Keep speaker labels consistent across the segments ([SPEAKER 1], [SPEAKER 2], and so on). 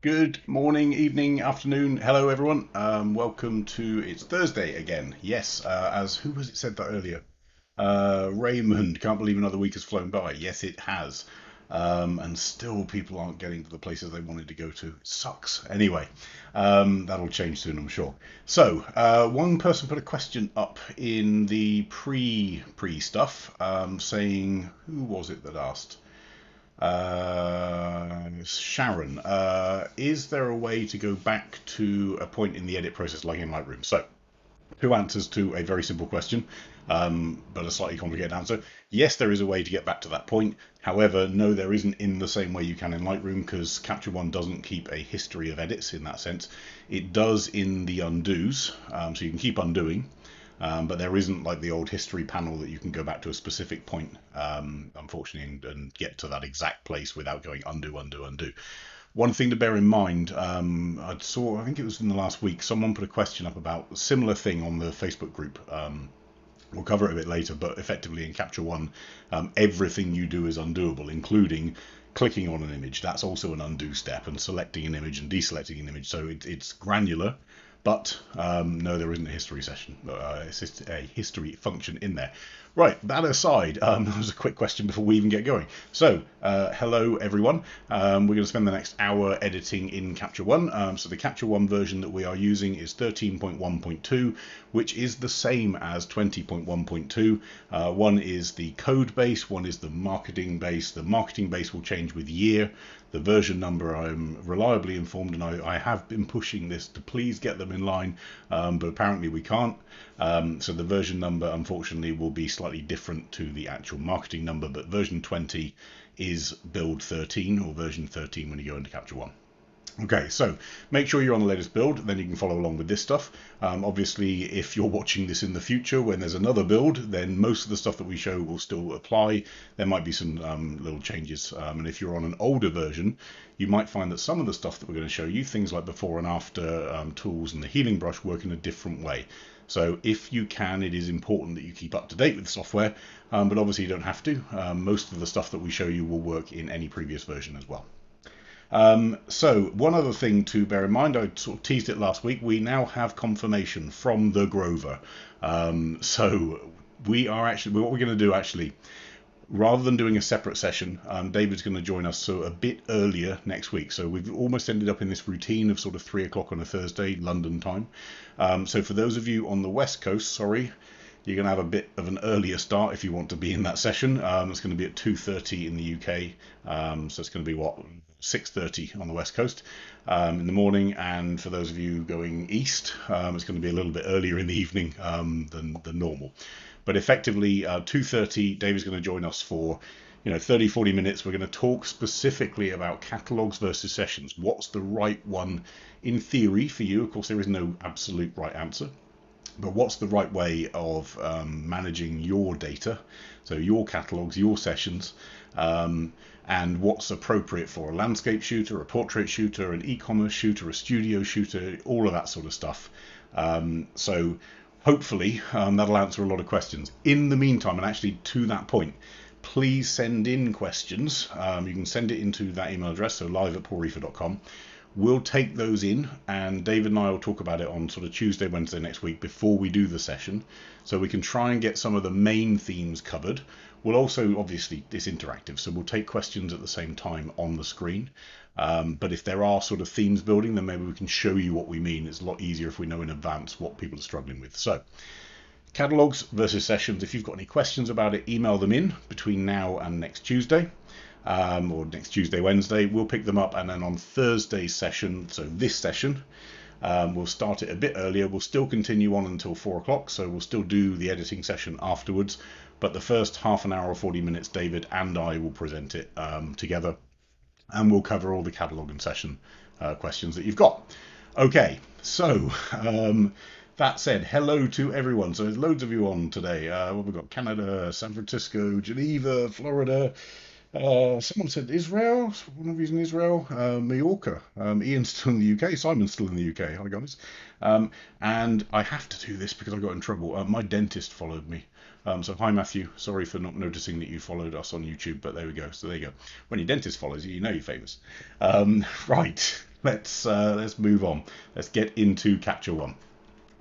[SPEAKER 1] Good morning, evening, afternoon. Hello, everyone. Welcome to it's Thursday again. Yes, as who was it said that earlier? Raymond. Can't believe another week has flown by. Yes, it has. And still, people aren't getting to the places they wanted to go to. It sucks. Anyway, that'll change soon, I'm sure. So, one person put a question up in the pre stuff, saying, who was it that asked? Sharon, is there a way to go back to a point in the edit process like in Lightroom? So, two answers to a very simple question, but a slightly complicated answer. Yes, there is a way to get back to that point. However, no, there isn't in the same way you can in Lightroom because Capture One doesn't keep a history of edits in that sense. It does in the undos, so you can keep undoing. But there isn't like the old history panel that you can go back to a specific point, unfortunately, and get to that exact place without going undo, undo, undo. One thing to bear in mind, I think it was in the last week, someone put a question up about a similar thing on the Facebook group. We'll cover it a bit later, but effectively in Capture One, everything you do is undoable, including clicking on an image. That's also an undo step, and selecting an image and deselecting an image. So it's granular, but no, there isn't a history session, it's a history function in there. Right, that aside, that was a quick question before we even get going. So, hello everyone. We're going to spend the next hour editing in Capture One. So the Capture One version that we are using is 13.1.2, which is the same as 20.1.2. One is the code base, one is the marketing base. The marketing base will change with year. The version number, I'm reliably informed, and I have been pushing this to please get them in line, but apparently we can't. So the version number, unfortunately, will be slightly different to the actual marketing number, but version 20 is build 13 or version 13 when you go into Capture One. Okay, so make sure you're on the latest build, then you can follow along with this stuff. Obviously, if you're watching this in the future when there's another build, then most of the stuff that we show will still apply. There might be some little changes, and if you're on an older version, you might find that some of the stuff that we're going to show you, things like before and after tools and the healing brush, work in a different way. So if you can, it is important that you keep up to date with the software, but obviously you don't have to. Most of the stuff that we show you will work in any previous version as well. So one other thing to bear in mind, I sort of teased it last week, we now have confirmation from the Grover. So we are actually, what we're going to do actually, rather than doing a separate session, David's going to join us so a bit earlier next week. So we've almost ended up in this routine of sort of 3 o'clock on a Thursday, London time. So for those of you on the West Coast, sorry, you're going to have a bit of an earlier start if you want to be in that session. It's going to be at 2:30 in the UK. So it's going to be what, 6:30 on the West Coast in the morning. And for those of you going east, it's going to be a little bit earlier in the evening than normal. But effectively, 2:30, David's going to join us for 30-40 minutes. We're going to talk specifically about catalogs versus sessions. What's the right one in theory for you? Of course, there is no absolute right answer. But what's the right way of managing your data, so your catalogs, your sessions, and what's appropriate for a landscape shooter, a portrait shooter, an e-commerce shooter, a studio shooter, all of that sort of stuff. So hopefully that'll answer a lot of questions. In the meantime, and actually to that point, please send in questions. You can send it into that email address, so live@paulreefer.com. We'll take those in, and David and I will talk about it on sort of Tuesday, Wednesday next week before we do the session, so we can try and get some of the main themes covered. We'll also, obviously, it's interactive, so we'll take questions at the same time on the screen. But if there are sort of themes building, then maybe we can show you what we mean. It's a lot easier if we know in advance what people are struggling with. So, catalogs versus sessions. If you've got any questions about it, email them in between now and next Tuesday. Or next Tuesday, Wednesday, we'll pick them up, and then on Thursday's session, so this session, we'll start it a bit earlier. We'll still continue on until 4 o'clock, so we'll still do the editing session afterwards, but the first half an hour or 40 minutes, David and I will present it together, and we'll cover all the catalogue and session questions that you've got. Okay, so that said, hello to everyone. So there's loads of you on today. We've got Canada, San Francisco, Geneva, Florida. Someone said Israel. One of you's in Israel. Mallorca. Ian's still in the UK. Simon's still in the UK. Hi guys. And I have to do this because I got in trouble. My dentist followed me. So hi Matthew, sorry for not noticing that you followed us on YouTube, but there we go. So there you go. When your dentist follows you, you know you're famous. Right, let's move on. Let's get into Capture One.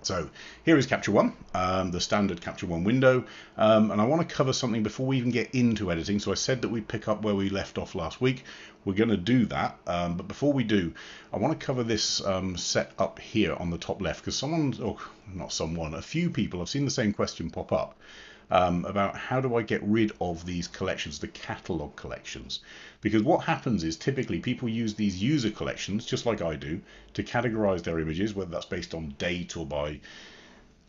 [SPEAKER 1] So here is Capture One, the standard Capture One window, and I want to cover something before we even get into editing. So I said that we'd pick up where we left off last week. We're going to do that, but before we do, I want to cover this set up here on the top left, because a few people, I've seen the same question pop up about how do I get rid of these collections, the catalog collections. Because what happens is typically people use these user collections, just like I do, to categorize their images, whether that's based on date or by,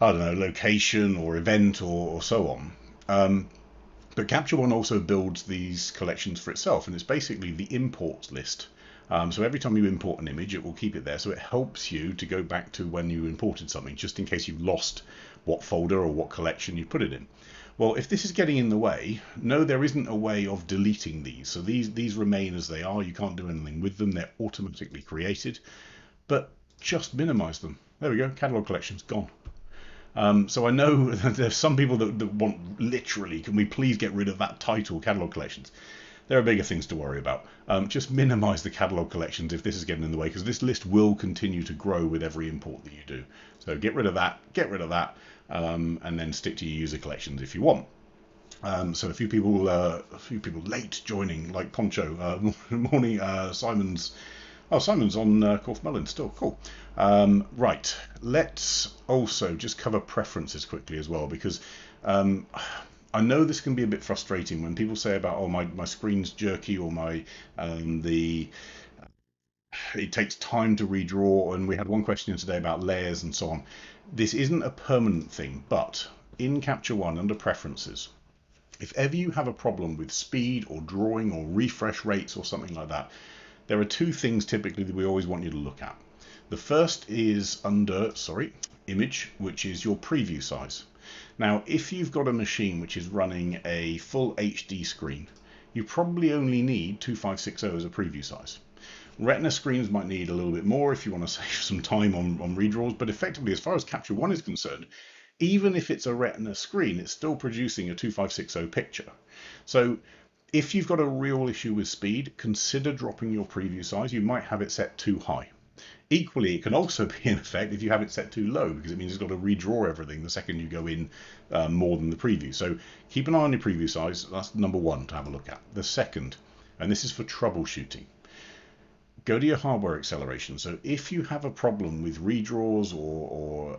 [SPEAKER 1] I don't know, location or event or so on. But Capture One also builds these collections for itself, and it's basically the imports list. So every time you import an image, it will keep it there. So it helps you to go back to when you imported something, just in case you've lost what folder or what collection you put it in. Well, if this is getting in the way, no, there isn't a way of deleting these. So these remain as they are. You can't do anything with them. They're automatically created, but just minimize them. There we go. Catalog collections gone. So I know there's some people that want literally, can we please get rid of that title, catalog collections? There are bigger things to worry about. Just minimize the catalog collections if this is getting in the way, because this list will continue to grow with every import that you do. So get rid of that, and then stick to your user collections if you want. So a few people late joining, like Poncho. Morning, Simon's. Oh, Simon's on Corf Mullin still. Cool. Right. Let's also just cover preferences quickly as well, because I know this can be a bit frustrating when people say about, oh, my screen's jerky, or it takes time to redraw, and we had one question today about layers and so on. This isn't a permanent thing, but in Capture One under preferences, if ever you have a problem with speed or drawing or refresh rates or something like that, there are two things typically that we always want you to look at. The first is under, image, which is your preview size. Now, if you've got a machine which is running a full HD screen, you probably only need 2560 as a preview size. Retina screens might need a little bit more if you want to save some time on redraws, but effectively, as far as Capture One is concerned, even if it's a Retina screen, it's still producing a 2560 picture. So if you've got a real issue with speed, consider dropping your preview size. You might have it set too high. Equally, it can also be in effect if you have it set too low, because it means it's got to redraw everything the second you go in more than the preview. So keep an eye on your preview size. That's number one to have a look at. The second, and this is for troubleshooting, go to your hardware acceleration. So if you have a problem with redraws or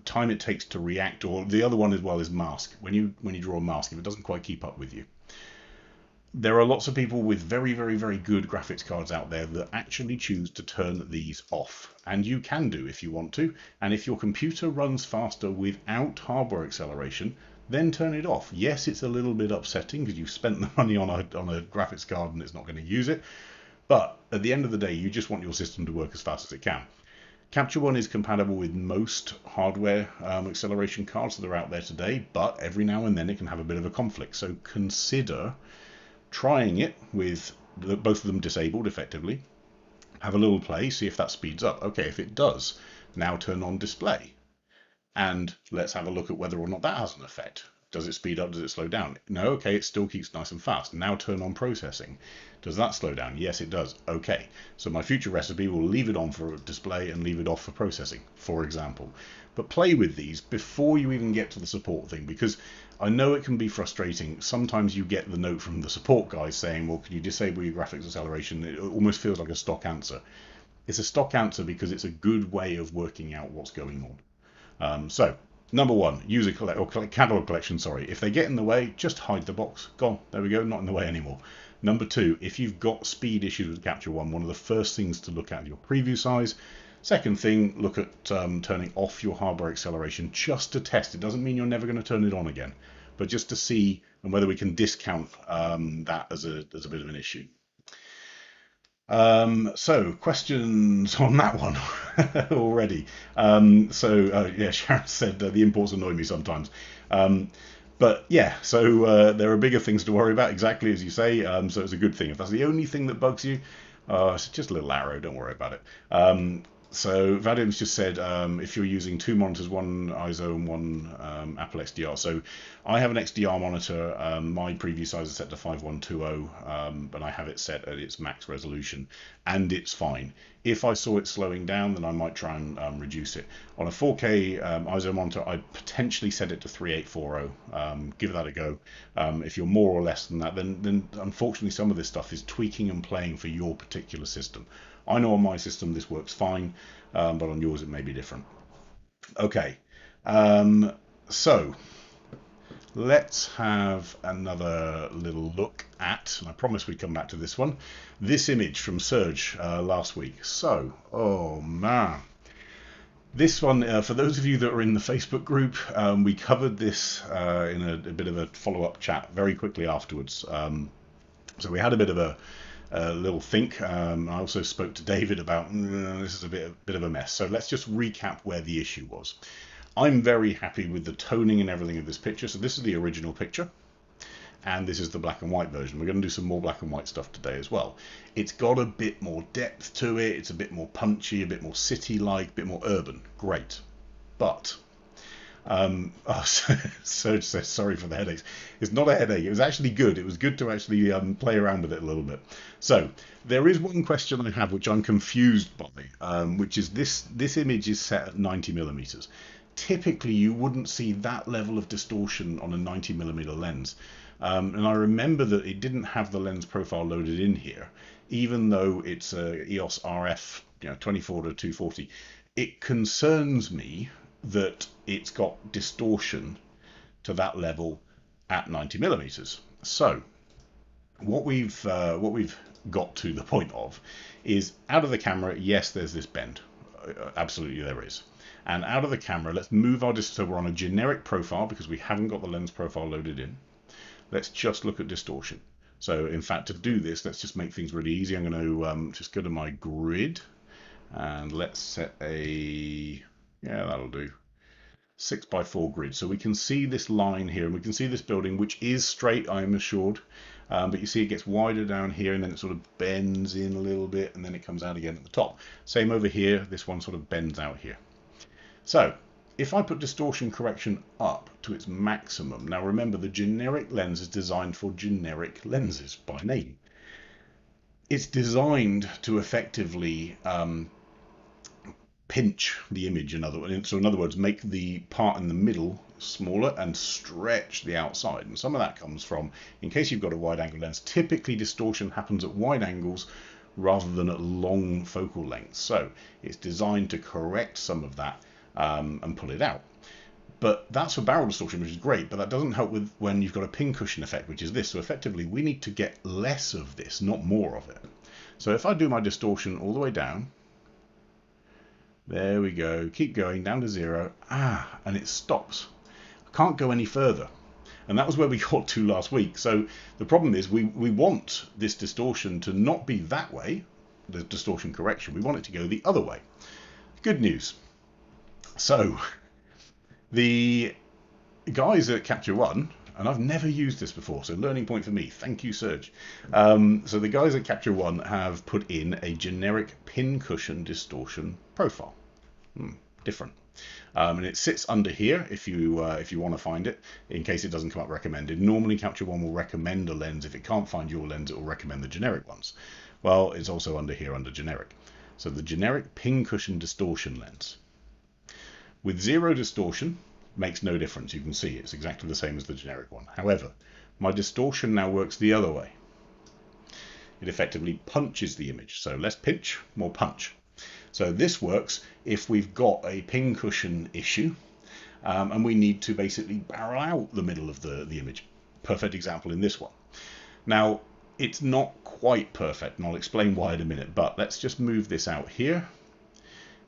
[SPEAKER 1] time it takes to react, or the other one as well is mask. When you draw a mask, if it doesn't quite keep up with you, there are lots of people with very, very, very good graphics cards out there that actually choose to turn these off. And you can do if you want to. And if your computer runs faster without hardware acceleration, then turn it off. Yes, it's a little bit upsetting because you've spent the money on a graphics card and it's not going to use it. But at the end of the day, you just want your system to work as fast as it can. Capture One is compatible with most hardware acceleration cards that are out there today, but every now and then it can have a bit of a conflict. So consider trying it with both of them disabled effectively. Have a little play, see if that speeds up. Okay, if it does, now turn on display. And let's have a look at whether or not that has an effect. Does it speed up? Does it slow down? No, okay, it still keeps nice and fast. Now turn on processing. Does that slow down? Yes, it does. Okay, so my future recipe will leave it on for display and leave it off for processing, for example. But play with these before you even get to the support thing, because I know it can be frustrating. Sometimes you get the note from the support guys saying, well, can you disable your graphics acceleration? It almost feels like a stock answer. It's a stock answer because it's a good way of working out what's going on. So number one, catalog collection, If they get in the way, just hide the box. Gone. There we go. Not in the way anymore. Number two, if you've got speed issues with Capture One, one of the first things to look at is your preview size. Second thing, look at turning off your hardware acceleration just to test. It doesn't mean you're never going to turn it on again, but just to see and whether we can discount that as a bit of an issue. So questions on that one already. Yeah, Sharon said the imports annoy me sometimes. But yeah, so there are bigger things to worry about, exactly as you say. So it's a good thing. If that's the only thing that bugs you, it's just a little arrow, don't worry about it. So Vadim's just said if you're using two monitors, one ISO and one Apple XDR. So I have an XDR monitor. My preview size is set to 5120, but I have it set at its max resolution, and it's fine. If I saw it slowing down, then I might try and reduce it. On a 4K ISO monitor, I potentially set it to 3840. Give that a go. If you're more or less than that, then unfortunately some of this stuff is tweaking and playing for your particular system. I know on my system this works fine, but on yours it may be different. Okay, so let's have another little look at, and I promise we'd come back to this one, this image from Serge last week. So, oh man. This one, for those of you that are in the Facebook group, we covered this in a bit of a follow-up chat very quickly afterwards. So we had a bit of a little think. I also spoke to David about this is a bit of a mess. So let's just recap where the issue was. I'm very happy with the toning and everything of this picture. So this is the original picture, and this is the black and white version. We're going to do some more black and white stuff today as well. It's got a bit more depth to it. It's a bit more punchy, a bit more city-like, a bit more urban. Great, but Serge says sorry for the headaches. It's not a headache. It was actually good. It was good to actually play around with it a little bit. So there is one question I have which I'm confused by, which is this image is set at 90 millimeters. Typically, you wouldn't see that level of distortion on a 90 millimeter lens. And I remember that it didn't have the lens profile loaded in here, even though it's a EOS RF 24 to 240. It concerns me that it's got distortion to that level at 90 millimeters. So what we've got to the point of is out of the camera, yes, there's this bend. Absolutely there is. And out of the camera, let's move our so we're on a generic profile because we haven't got the lens profile loaded in. Let's just look at distortion. So in fact, to do this, let's just make things really easy. I'm going to just go to my grid and let's set a, yeah, that'll do, 6x4 grid. So we can see this line here, and we can see this building, which is straight, I am assured. But you see it gets wider down here, and then it sort of bends in a little bit, and then it comes out again at the top. Same over here, this one sort of bends out here. So if I put distortion correction up to its maximum, now remember the generic lens is designed for generic lenses by name. It's designed to effectively pinch the image, in other words, make the part in the middle smaller and stretch the outside. And some of that comes from, in case you've got a wide angle lens, typically distortion happens at wide angles rather than at long focal lengths. So it's designed to correct some of that and pull it out. But that's for barrel distortion, which is great, but that doesn't help with when you've got a pincushion effect, which is this. So effectively, we need to get less of this, not more of it. So if I do my distortion all the way down, there we go, keep going down to 0, and it stops. I can't go any further. And that was where we got to last week. So the problem is we want this distortion to not be that way, the distortion correction. We want it to go the other way. Good news. So the guys at Capture One, and I've never used this before, so learning point for me. Thank you, Serge. So the guys at Capture One have put in a generic Pincushion Distortion profile. Different. And it sits under here if you want to find it, in case it doesn't come up recommended. Normally Capture One will recommend a lens. If it can't find your lens, it will recommend the generic ones. Well, it's also under here under generic. So the generic Pincushion Distortion lens. With 0 distortion, makes no difference. You can see it's exactly the same as the generic one. However, my distortion now works the other way. It effectively punches the image. So less pinch, more punch. So this works if we've got a pincushion issue and we need to basically barrel out the middle of the image. Perfect example in this one. Now, it's not quite perfect, and I'll explain why in a minute, but let's just move this out here.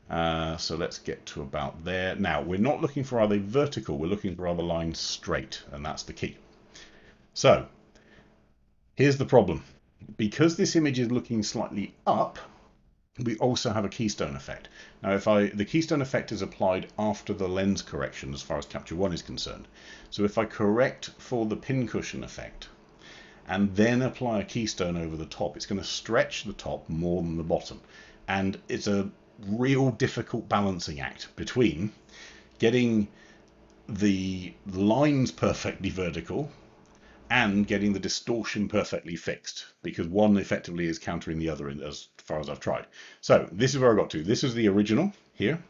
[SPEAKER 1] So let's get to about there. Now, we're not looking for are they vertical, we're looking for are the lines straight, and that's the key. So here's the problem. Because this image is looking slightly up, we also have a keystone effect. Now, the keystone effect is applied after the lens correction as far as Capture One is concerned. So if I correct for the pincushion effect and then apply a keystone over the top, it's going to stretch the top more than the bottom. And it's a real difficult balancing act between getting the lines perfectly vertical and getting the distortion perfectly fixed, because one effectively is countering the other as far as I've tried. So this is where I got to. This is the original here,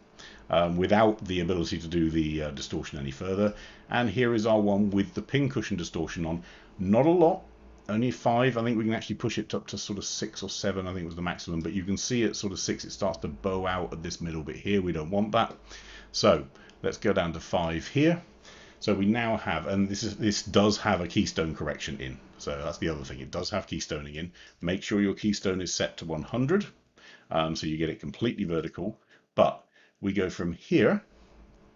[SPEAKER 1] without the ability to do the distortion any further. And here is our one with the Pincushion distortion on. Not a lot, only 5. I think we can actually push it up to sort of 6 or 7, I think was the maximum, but you can see at sort of 6 it starts to bow out at this middle bit here. We don't want that. So let's go down to 5 here. So we now have, and this does have a keystone correction in. So that's the other thing. It does have keystoning in. Make sure your keystone is set to 100, so you get it completely vertical. But we go from here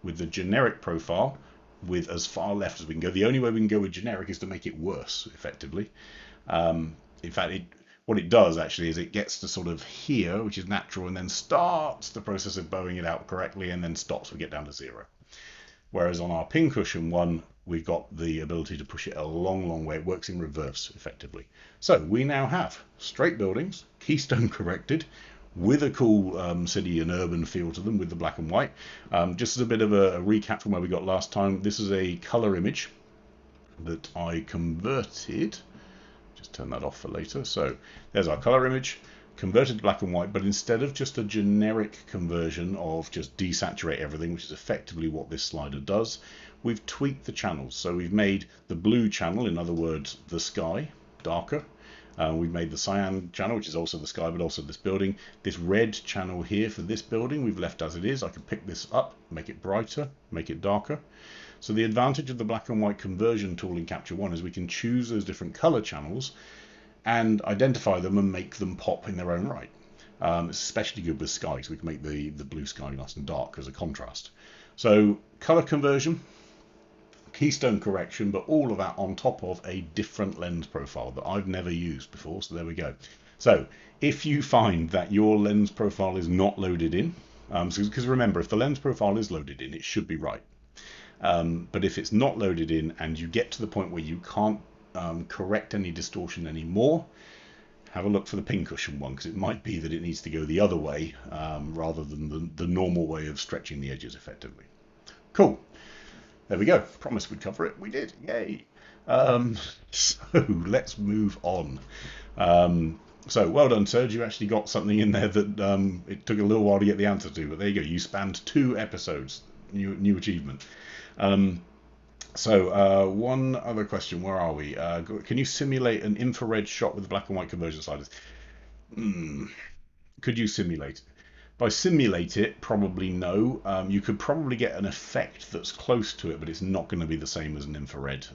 [SPEAKER 1] with the generic profile with as far left as we can go. The only way we can go with generic is to make it worse, effectively. In fact, what it does actually is it gets to sort of here, which is natural, and then starts the process of bowing it out correctly, and then stops. We get down to 0. Whereas on our Pincushion one, we've got the ability to push it a long, long way. It works in reverse, effectively. So we now have straight buildings, keystone corrected, with a cool city and urban feel to them with the black and white. Just as a bit of a recap from where we got last time, this is a color image that I converted. Just turn that off for later. So there's our color image. Converted to black and white, but instead of just a generic conversion of just desaturate everything, which is effectively what this slider does, we've tweaked the channels. So we've made the blue channel, in other words, the sky, darker. We've made the cyan channel, which is also the sky, but also this building. This red channel here for this building, we've left as it is. I can pick this up, make it brighter, make it darker. So the advantage of the black and white conversion tool in Capture One is we can choose those different color channels and identify them and make them pop in their own right. It's especially good with sky, so we can make the blue sky nice and dark as a contrast. So color conversion, keystone correction, but all of that on top of a different lens profile that I've never used before. So there we go. So if you find that your lens profile is not loaded in, because remember, if the lens profile is loaded in, it should be right. But if it's not loaded in and you get to the point where you can't correct any distortion anymore, have a look for the Pincushion one, because it might be that it needs to go the other way rather than the normal way of stretching the edges effectively. Cool. There we go. Promised we'd cover it. We did. Yay. So let's move on. So well done, Serge. You actually got something in there that it took a little while to get the answer to, but there you go. You spanned 2 episodes. New achievement. So one other question, where are we? Can you simulate an infrared shot with the black and white conversion sliders? Could you simulate? By simulate it, probably no. You could probably get an effect that's close to it, but it's not going to be the same as an infrared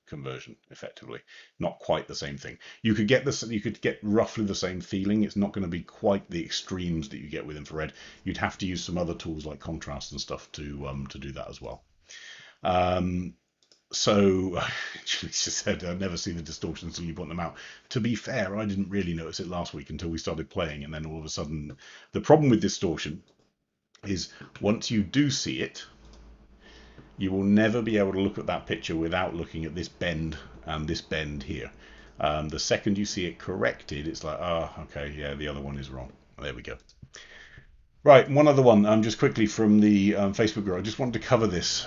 [SPEAKER 1] conversion, effectively. Not quite the same thing. You could get this. You could get roughly the same feeling. It's not going to be quite the extremes that you get with infrared. You'd have to use some other tools like contrast and stuff to do that as well. So she said, I've never seen the distortions until you point them out. To be fair, I didn't really notice it last week until we started playing, and then all of a sudden, the problem with distortion is once you do see it, you will never be able to look at that picture without looking at this bend and this bend here. The second you see it corrected, it's like, oh, okay, yeah, the other one is wrong. There we go. Right, one other one, just quickly from the Facebook group. I just wanted to cover this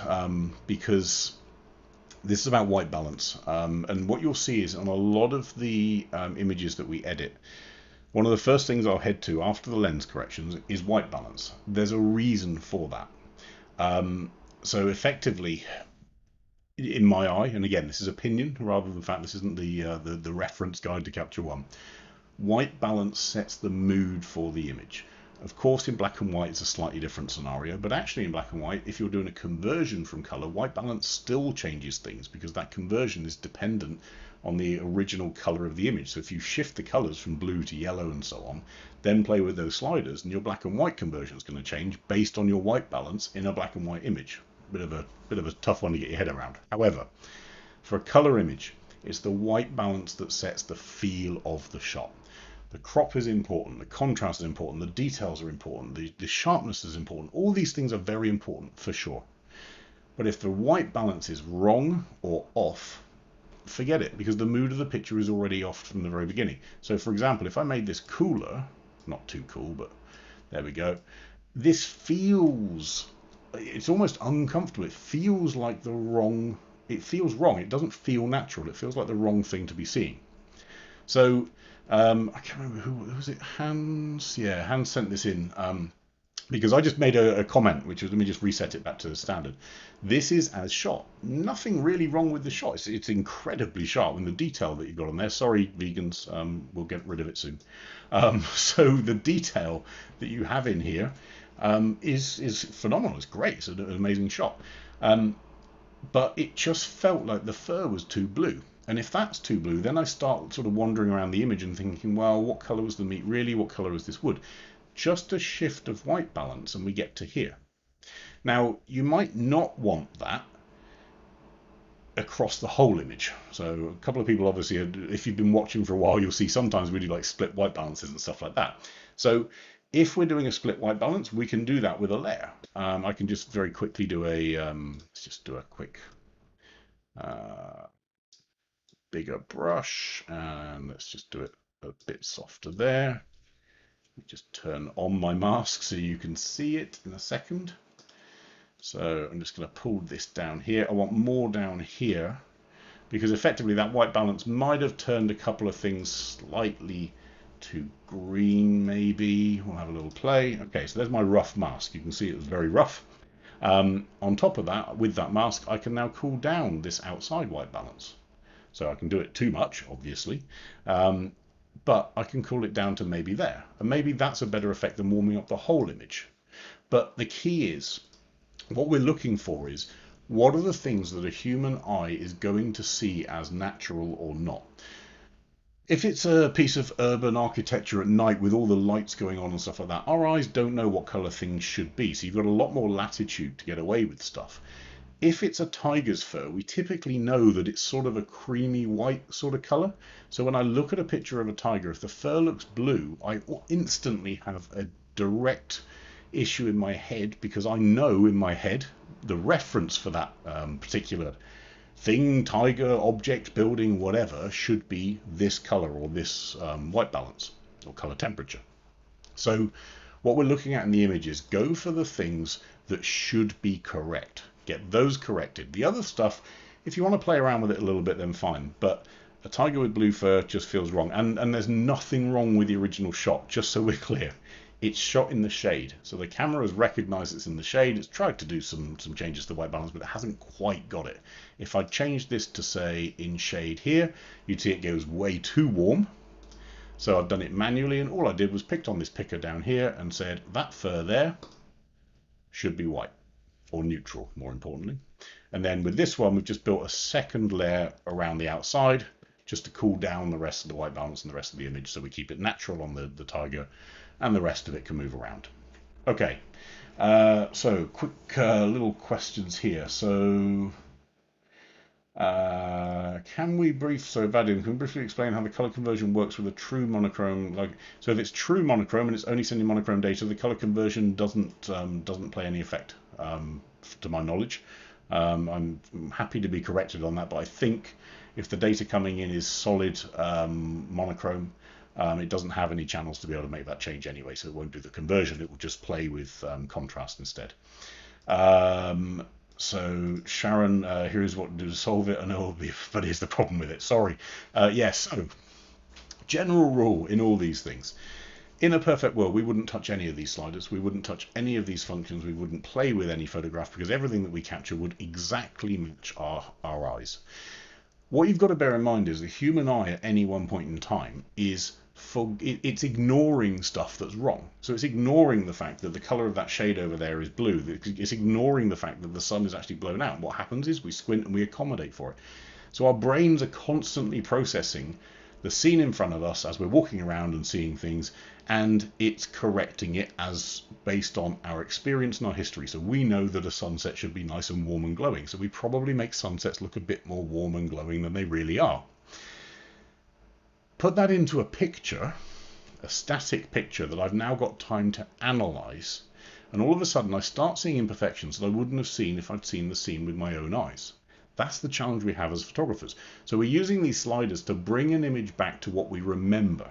[SPEAKER 1] because this is about white balance. And what you'll see is on a lot of the images that we edit, one of the first things I'll head to after the lens corrections is white balance. There's a reason for that. So effectively, in my eye, and again, this is opinion rather than fact, this isn't the reference guide to Capture One, white balance sets the mood for the image. Of course, in black and white, it's a slightly different scenario, but actually in black and white, if you're doing a conversion from color, white balance still changes things because that conversion is dependent on the original color of the image. So if you shift the colors from blue to yellow and so on, then play with those sliders, and your black and white conversion is going to change based on your white balance in a black and white image. Bit of a tough one to get your head around. However, for a color image, it's the white balance that sets the feel of the shot. The crop is important, the contrast is important, the details are important, the sharpness is important. All these things are very important for sure. But if the white balance is wrong or off, forget it, because the mood of the picture is already off from the very beginning. So for example, if I made this cooler, not too cool, but There we go. This feels, it's almost uncomfortable. It feels like the wrong, it feels wrong. It doesn't feel natural. It feels like the wrong thing to be seeing. So I can't remember who was it. Hans, yeah, Hans sent this in because I just made a comment, which was, let me just reset it back to the standard. This is as shot. Nothing really wrong with the shot. It's incredibly sharp, and the detail that you've got on there. Sorry, vegans, we'll get rid of it soon. So the detail that you have in here is phenomenal. It's great. It's an amazing shot. But it just felt like the fur was too blue. And if that's too blue, then I start sort of wandering around the image and thinking, well, what color was the meat really? What color is this wood? Just a shift of white balance and we get to here. Now, you might not want that across the whole image. So a couple of people, obviously, if you've been watching for a while, you'll see sometimes we do like split white balances and stuff like that. So if we're doing a split white balance, we can do that with a layer. I can just very quickly do a, let's just do a quick bigger brush, and let's just do it a bit softer there. Just turn on my mask so you can see it in a second. So I'm just going to pull this down here. I want more down here because effectively that white balance might have turned a couple of things slightly to green, maybe. We'll have a little play. Okay, so there's my rough mask. You can see it was very rough. On top of that, with that mask, I can now cool down this outside white balance. So I can do it too much, obviously, but I can cool it down to maybe there. And maybe that's a better effect than warming up the whole image. But the key is, what we're looking for is, what are the things that a human eye is going to see as natural or not? If it's a piece of urban architecture at night with all the lights going on and stuff like that, our eyes don't know what color things should be. So you've got a lot more latitude to get away with stuff. If it's a tiger's fur, we typically know that it's sort of a creamy white sort of color. So when I look at a picture of a tiger, if the fur looks blue, I instantly have a direct issue in my head because I know in my head the reference for that particular thing, tiger, object, building, whatever, should be this color or this white balance or color temperature. So what we're looking at in the image is go for the things that should be correct. Get those corrected. The other stuff, if you want to play around with it a little bit, then fine. But a tiger with blue fur just feels wrong. And there's nothing wrong with the original shot, just so we're clear. It's shot in the shade. So the camera has recognized it's in the shade. It's tried to do some changes to the white balance, but it hasn't quite got it. If I change this to, say, in shade here, you'd see it goes way too warm. So I've done it manually, and all I did was picked on this picker down here and said, that fur there should be white. Or neutral, more importantly. And then with this one, we've just built a second layer around the outside just to cool down the rest of the white balance and the rest of the image, so we keep it natural on the tiger and the rest of it can move around. Okay, so quick little questions here. So can we briefly explain how the color conversion works with a true monochrome? So if it's true monochrome and it's only sending monochrome data, the color conversion doesn't play any effect, to my knowledge. I'm happy to be corrected on that, but I think if the data coming in is solid monochrome, it doesn't have any channels to be able to make that change anyway, so it won't do the conversion. It will just play with contrast instead. So Sharon, here's what to do to solve it. I know, but here's the problem with it. Sorry. Yes. So general rule in all these things. In a perfect world, we wouldn't touch any of these sliders. We wouldn't touch any of these functions. We wouldn't play with any photograph because everything that we capture would exactly match our eyes. What you've got to bear in mind is the human eye at any one point in time is it's ignoring stuff that's wrong. So it's ignoring the fact that the color of that shade over there is blue. It's ignoring the fact that the sun is actually blown out. What happens is we squint and we accommodate for it. So our brains are constantly processing the scene in front of us as we're walking around and seeing things, and it's correcting it as based on our experience and our history. So we know that a sunset should be nice and warm and glowing. So we probably make sunsets look a bit more warm and glowing than they really are. Put that into a picture, a static picture that I've now got time to analyze, and all of a sudden I start seeing imperfections that I wouldn't have seen if I'd seen the scene with my own eyes. That's the challenge we have as photographers. So we're using these sliders to bring an image back to what we remember.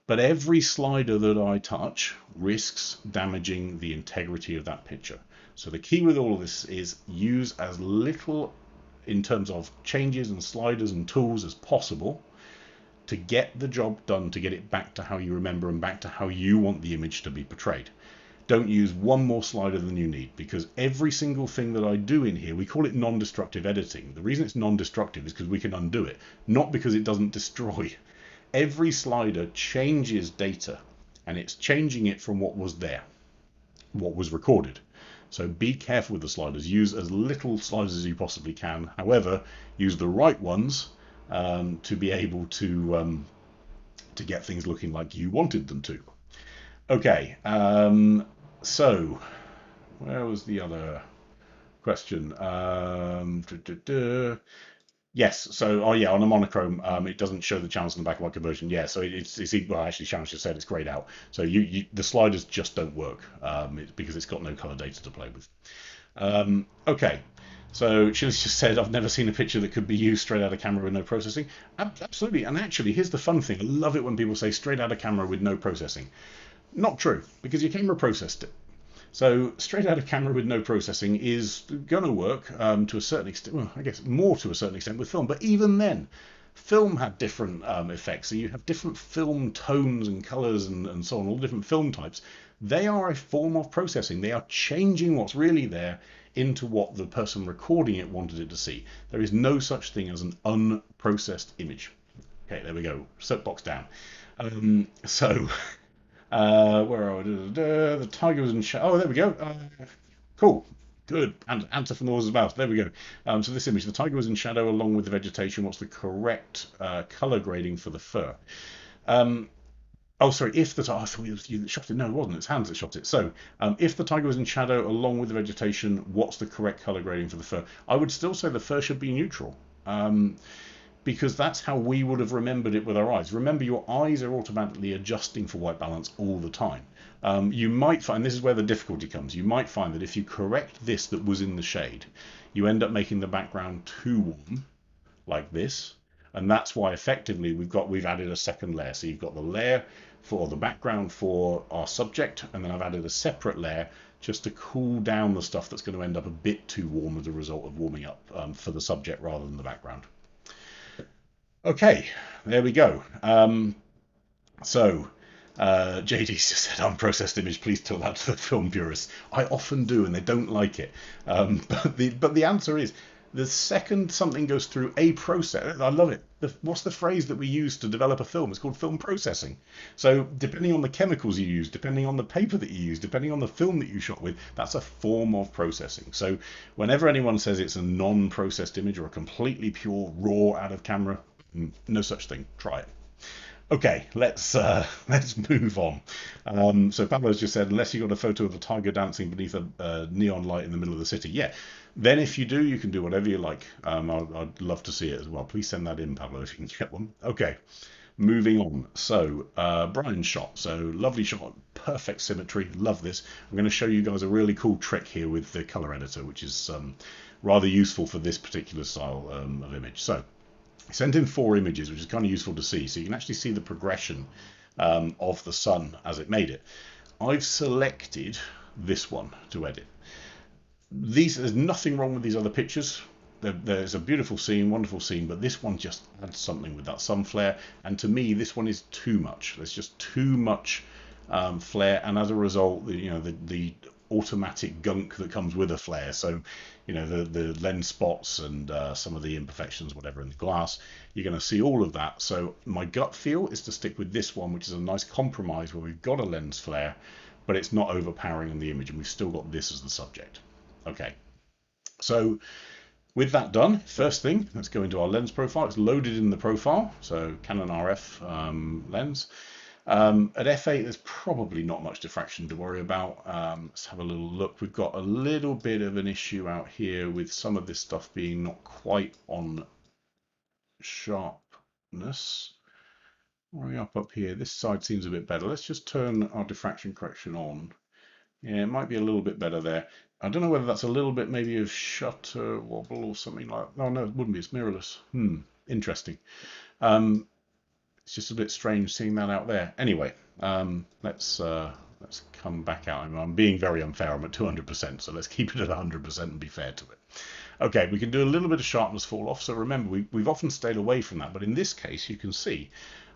[SPEAKER 1] But every slider that I touch risks damaging the integrity of that picture. So the key with all of this is use as little in terms of changes and sliders and tools as possible to get the job done, to get it back to how you remember and back to how you want the image to be portrayed. Don't use one more slider than you need, because every single thing that I do in here, we call it non-destructive editing. The reason it's non-destructive is because we can undo it, not because it doesn't destroy. Every slider changes data, and it's changing it from what was there, what was recorded. So be careful with the sliders. Use as little sliders as you possibly can. However, use the right ones to be able to get things looking like you wanted them to. Okay, so where was the other question? Yes, so oh yeah, on a monochrome, it doesn't show the channels in the back of my conversion. Yeah, so it's well, actually, Sharon just said it's grayed out. So the sliders just don't work because it's got no color data to play with. Okay, so Shilly's just said I've never seen a picture that could be used straight out of camera with no processing. Absolutely, and actually, here's the fun thing. I love it when people say straight out of camera with no processing. Not true, because your camera processed it. So straight out of camera with no processing is going to work to a certain extent. Well, I guess more to a certain extent with film, but even then, film had different effects. So you have different film tones and colors and so on, all different film types. They are a form of processing. They are changing what's really there into what the person recording it wanted it to see. There is no such thing as an unprocessed image. Okay, there we go. Soapbox down. Where are we? The tiger was in shadow. Oh, there we go. Cool. Good. And answer from the horse's mouth. There we go. So this image, the tiger was in shadow along with the vegetation. What's the correct color grading for the fur? Oh, sorry. If the I thought it was you that shot it. No, it wasn't. It's Hans that shot it. So, if the tiger was in shadow along with the vegetation, what's the correct color grading for the fur? I would still say the fur should be neutral. Because that's how we would have remembered it with our eyes. Remember, your eyes are automatically adjusting for white balance all the time. You might find, this is where the difficulty comes, you might find that if you correct this that was in the shade, you end up making the background too warm, like this, and that's why effectively we've added a second layer. So you've got the layer for the background for our subject, and then I've added a separate layer just to cool down the stuff that's going to end up a bit too warm as a result of warming up for the subject rather than the background. Okay, there we go. JD just said, unprocessed image, please tell that to the film purists. I often do, and they don't like it. But the answer is, the second something goes through a process, I love it. What's the phrase that we use to develop a film? It's called film processing. So depending on the chemicals you use, depending on the paper that you use, depending on the film that you shot with, that's a form of processing. So whenever anyone says it's a non-processed image or a completely pure, raw, out of camera, no such thing. Try it. Okay, let's move on. So Pablo's just said, unless you got a photo of a tiger dancing beneath a neon light in the middle of the city, yeah. Then if you do, you can do whatever you like. I'd love to see it as well. Please send that in, Pablo, if you can get one. Okay, moving on. So Brian's shot. So lovely shot, perfect symmetry. Love this. I'm going to show you guys a really cool trick here with the color editor, which is rather useful for this particular style of image. So I sent in 4 images, which is kind of useful to see. So you can actually see the progression of the sun as it made it. I've selected this one to edit. There's nothing wrong with these other pictures. There's a beautiful scene, wonderful scene, but this one just adds something with that sun flare. And to me, this one is too much. There's just too much flare, and as a result, the automatic gunk that comes with a flare. So, the lens spots and some of the imperfections, whatever, in the glass, you're going to see all of that. So my gut feel is to stick with this one, which is a nice compromise where we've got a lens flare, but it's not overpowering in the image, and we've still got this as the subject. Okay, so with that done, first thing, let's go into our lens profile. It's loaded in the profile, so Canon RF lens. At f8, there's probably not much diffraction to worry about. Let's have a little look. We've got a little bit of an issue out here with some of this stuff being not quite on sharpness. Worry up here. This side seems a bit better. Let's just turn our diffraction correction on. Yeah, it might be a little bit better there. I don't know whether that's a little bit maybe of shutter wobble or something like that. Oh, no, it wouldn't be. It's mirrorless. Interesting. It's just a bit strange seeing that out there. Anyway, let's come back out. I'm being very unfair. I'm at 200%, so let's keep it at 100% and be fair to it. Okay, we can do a little bit of sharpness fall off. So remember, we've often stayed away from that, but in this case, you can see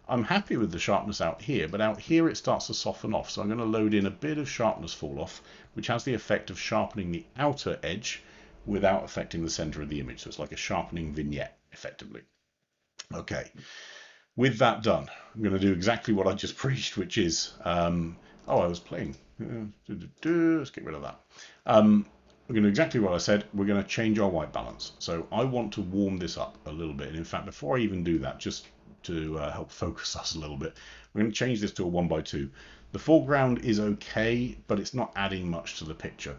[SPEAKER 1] I'm happy with the sharpness out here, but out here it starts to soften off. So I'm going to load in a bit of sharpness fall off, which has the effect of sharpening the outer edge without affecting the center of the image. So it's like a sharpening vignette, effectively. Okay, with that done, I'm going to do exactly what I just preached, which is, oh, I was playing. Let's get rid of that. We're going to do exactly what I said. We're going to change our white balance. So I want to warm this up a little bit. And in fact, before I even do that, just to help focus us a little bit, we're going to change this to a 1:2. The foreground is okay, but it's not adding much to the picture.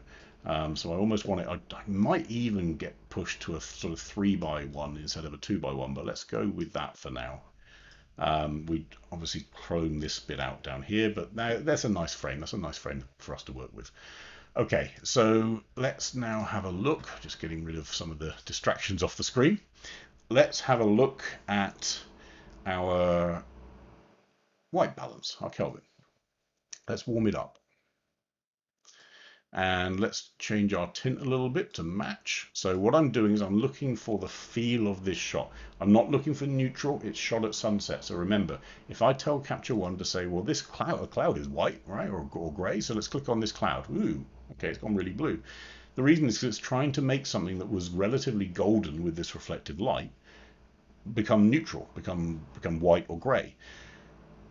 [SPEAKER 1] So I almost want it, I might even get pushed to a sort of 3:1 instead of a 2:1, but let's go with that for now. We obviously chrome this bit out down here, but now that's a nice frame. That's a nice frame for us to work with. Okay, so let's now have a look, just getting rid of some of the distractions off the screen. Let's have a look at our white balance, our Kelvin. Let's warm it up. And let's change our tint a little bit to match. So what I'm doing is I'm looking for the feel of this shot. I'm not looking for neutral, it's shot at sunset. So remember, if I tell Capture One to say, well, this cloud is white, right, or gray, so let's click on this cloud. Ooh, okay, it's gone really blue. The reason is because it's trying to make something that was relatively golden with this reflective light become neutral, become white or gray.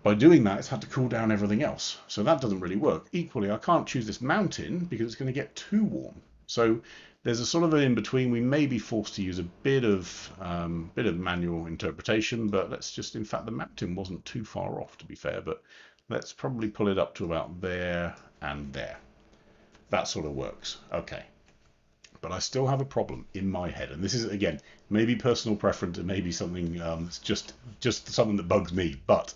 [SPEAKER 1] By doing that, it's had to cool down everything else. So that doesn't really work. Equally, I can't choose this mountain because it's going to get too warm. So there's a sort of an in-between. We may be forced to use a bit of manual interpretation, but let's just, in fact, the mountain wasn't too far off, to be fair, but let's probably pull it up to about there and there. That sort of works. Okay. But I still have a problem in my head, and this is, again, maybe personal preference, it may be something that's just something that bugs me, but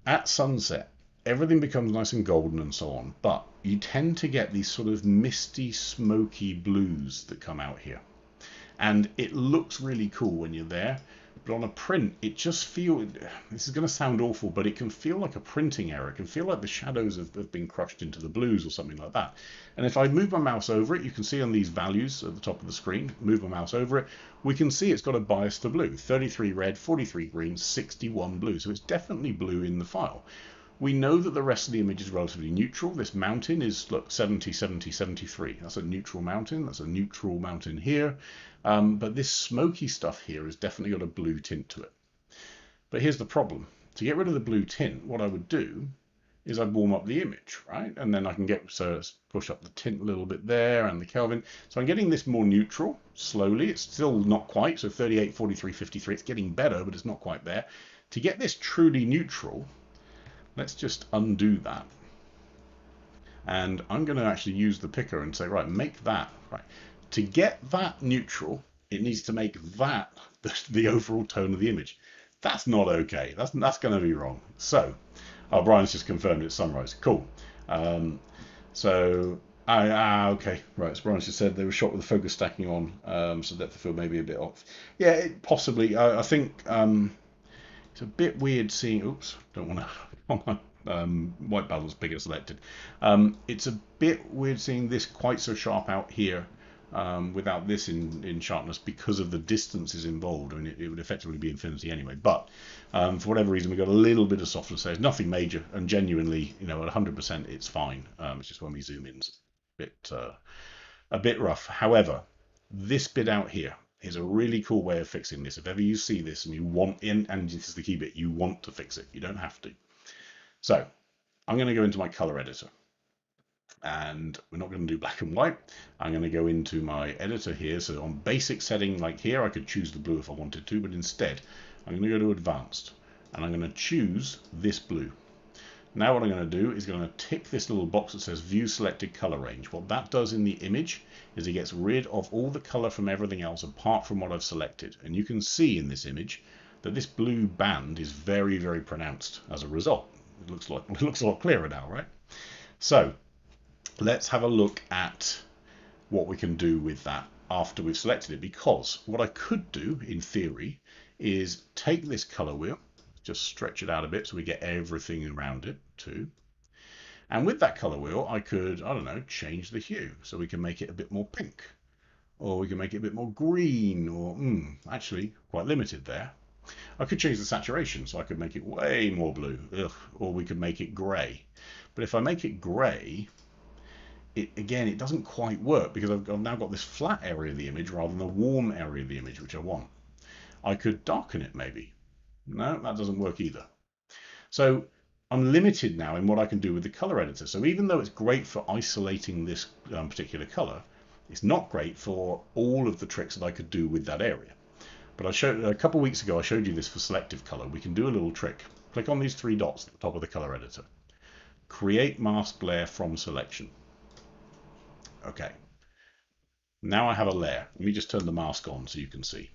[SPEAKER 1] at sunset, everything becomes nice and golden and so on, but you tend to get these sort of misty, smoky blues that come out here. And it looks really cool when you're there, but on a print, it just feels, this is going to sound awful, but it can feel like a printing error. It can feel like the shadows have been crushed into the blues or something like that. And if I move my mouse over it, you can see on these values at the top of the screen, move my mouse over it, we can see it's got a bias to blue, 33 red, 43 green, 61 blue. So it's definitely blue in the file. We know that the rest of the image is relatively neutral. This mountain is, look, 70, 70, 73. That's a neutral mountain. That's a neutral mountain here. But this smoky stuff here has definitely got a blue tint to it. But here's the problem. To get rid of the blue tint, what I would do is I'd warm up the image, right? And then I can get, so let's push up the tint a little bit there and the Kelvin. So I'm getting this more neutral slowly. It's still not quite, so 38, 43, 53. It's getting better, but it's not quite there. To get this truly neutral, let's just undo that. And I'm going to actually use the picker and say, right, make that, right. To get that neutral, it needs to make that the overall tone of the image. That's not okay. That's going to be wrong. So, oh, Brian's just confirmed it's sunrise. Cool. Okay, right. As Brian just said, they were shot with the focus stacking on, so depth of field may be a bit off. Yeah, possibly. I think it's a bit weird seeing. Oops, don't want to. White balance bigger selected. It's a bit weird seeing this quite so sharp out here without this in sharpness because of the distances involved. I mean, it would effectively be infinity anyway, but for whatever reason, we've got a little bit of softness there. It's nothing major, and genuinely, you know, at 100%, it's fine. It's just when we zoom in, it's a bit rough. However, this bit out here is a really cool way of fixing this. If ever you see this and you want in, and this is the key bit, you want to fix it. You don't have to. So I'm going to go into my color editor, and we're not going to do black and white. I'm going to go into my editor here. So on basic setting, like here, I could choose the blue if I wanted to, but instead I'm going to go to advanced, and I'm going to choose this blue. Now what I'm going to do is going to tick this little box that says view selected color range. What that does in the image is it gets rid of all the color from everything else apart from what I've selected. And you can see in this image that this blue band is very, very pronounced as a result. It looks a lot clearer now, right? So let's have a look at what we can do with that after we've selected it, because what I could do in theory is take this color wheel, Just stretch it out a bit so we get everything around it too. And with that color wheel, I could, I don't know, change the hue. So we can make it a bit more pink, or we can make it a bit more green, or actually quite limited there. I could change the saturation, so I could make it way more blue, or we could make it gray. But if I make it gray, it doesn't quite work because I've now got this flat area of the image rather than the warm area of the image, which I want. I could darken it maybe. No, that doesn't work either. So I'm limited now in what I can do with the color editor. So even though it's great for isolating this particular color, it's not great for all of the tricks that I could do with that area. But I showed a couple of weeks ago, I showed you this for selective color. We can do a little trick. Click on these three dots at the top of the color editor. Create mask layer from selection. Okay. Now I have a layer. Let me just turn the mask on so you can see.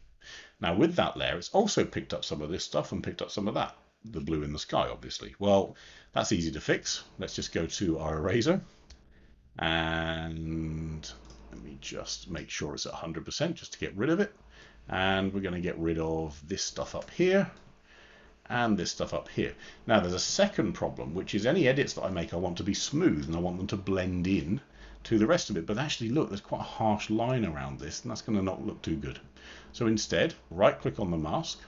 [SPEAKER 1] Now with that layer, it's also picked up some of this stuff and picked up some of that. The blue in the sky, obviously. Well, that's easy to fix. Let's just go to our eraser. And let me just make sure it's at 100% just to get rid of it. And we're going to get rid of this stuff up here and this stuff up here. Now there's a second problem, which is any edits that I make, I want to be smooth and I want them to blend in to the rest of it. But actually, look, there's quite a harsh line around this, and that's going to not look too good. So instead, right click on the mask,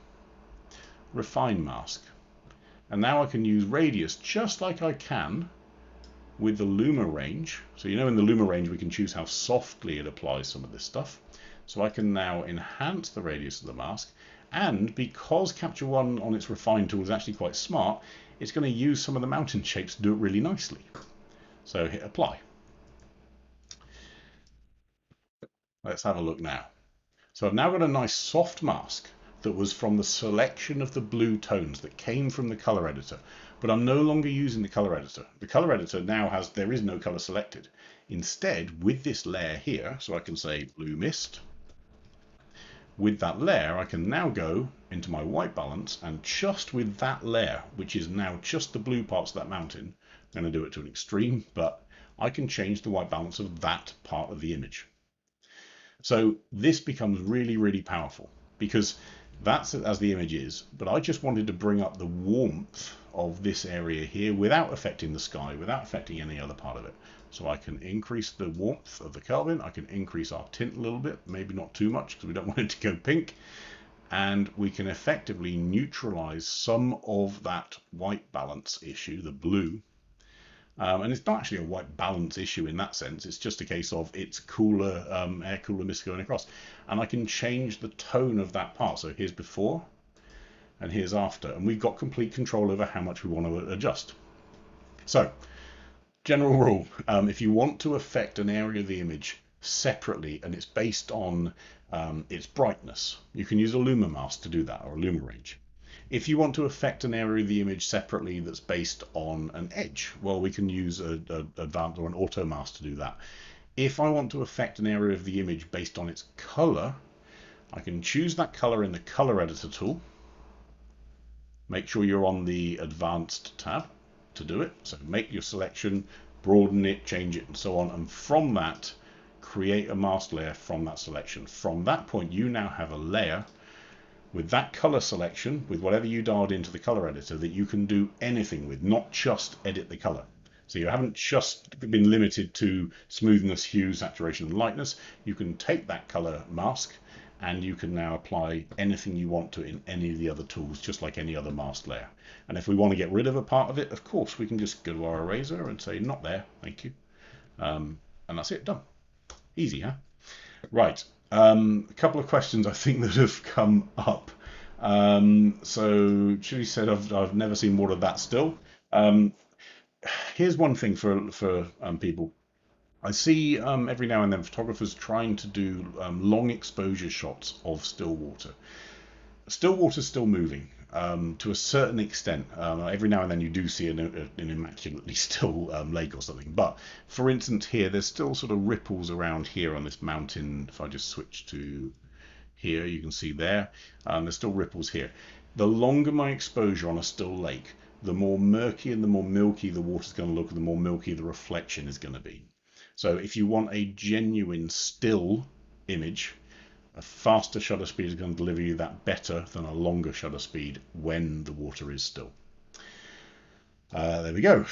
[SPEAKER 1] refine mask. And now I can use radius just like I can with the Luma range. So you know in the Luma range we can choose how softly it applies some of this stuff. So I can now enhance the radius of the mask, and because Capture One on its refine tool is actually quite smart, it's going to use some of the mountain shapes to do it really nicely. So hit apply. Let's have a look now. So I've now got a nice soft mask that was from the selection of the blue tones that came from the color editor, but I'm no longer using the color editor. The color editor now has, there is no color selected. Instead, with this layer here, so I can say blue mist, with that layer, I can now go into my white balance, and just with that layer, which is now just the blue parts of that mountain, I'm going to do it to an extreme, but I can change the white balance of that part of the image. So this becomes really, really powerful because that's as the image is, but I just wanted to bring up the warmth of this area here without affecting the sky, without affecting any other part of it. So I can increase the warmth of the Kelvin, I can increase our tint a little bit, maybe not too much because we don't want it to go pink, and we can effectively neutralize some of that white balance issue, the blue. And it's not actually a white balance issue in that sense, it's just a case of it's cooler, air cooler mist going across. And I can change the tone of that part. So here's before and here's after, and we've got complete control over how much we want to adjust. So general rule, if you want to affect an area of the image separately and it's based on its brightness, you can use a Luma mask to do that, or a Luma range. If you want to affect an area of the image separately that's based on an edge, well, we can use an advanced or an auto mask to do that. If I want to affect an area of the image based on its color, I can choose that color in the color editor tool. Make sure you're on the advanced tab to do it. So make your selection, broaden it, change it, and so on. And from that, create a mask layer from that selection. From that point, you now have a layer with that color selection, with whatever you dialed into the color editor, that you can do anything with, not just edit the color. So you haven't just been limited to smoothness, hue, saturation, and lightness. You can take that color mask and you can now apply anything you want to it in any of the other tools, just like any other mask layer. And if we want to get rid of a part of it, of course, we can just go to our eraser and say, not there, thank you. And that's it, done. Easy, huh? Right. A couple of questions I think that have come up. So Chili said, I've never seen more of that still. Here's one thing for people. I see every now and then photographers trying to do long exposure shots of still water. Still water's still moving to a certain extent. Every now and then you do see an immaculately still lake or something. But for instance here, there's still sort of ripples around here on this mountain. If I just switch to here, you can see there, there's still ripples here. The longer my exposure on a still lake, the more murky and the more milky the water's going to look, and the more milky the reflection is going to be. So if you want a genuine still image, A faster shutter speed is going to deliver you that better than a longer shutter speed when the water is still. There we go.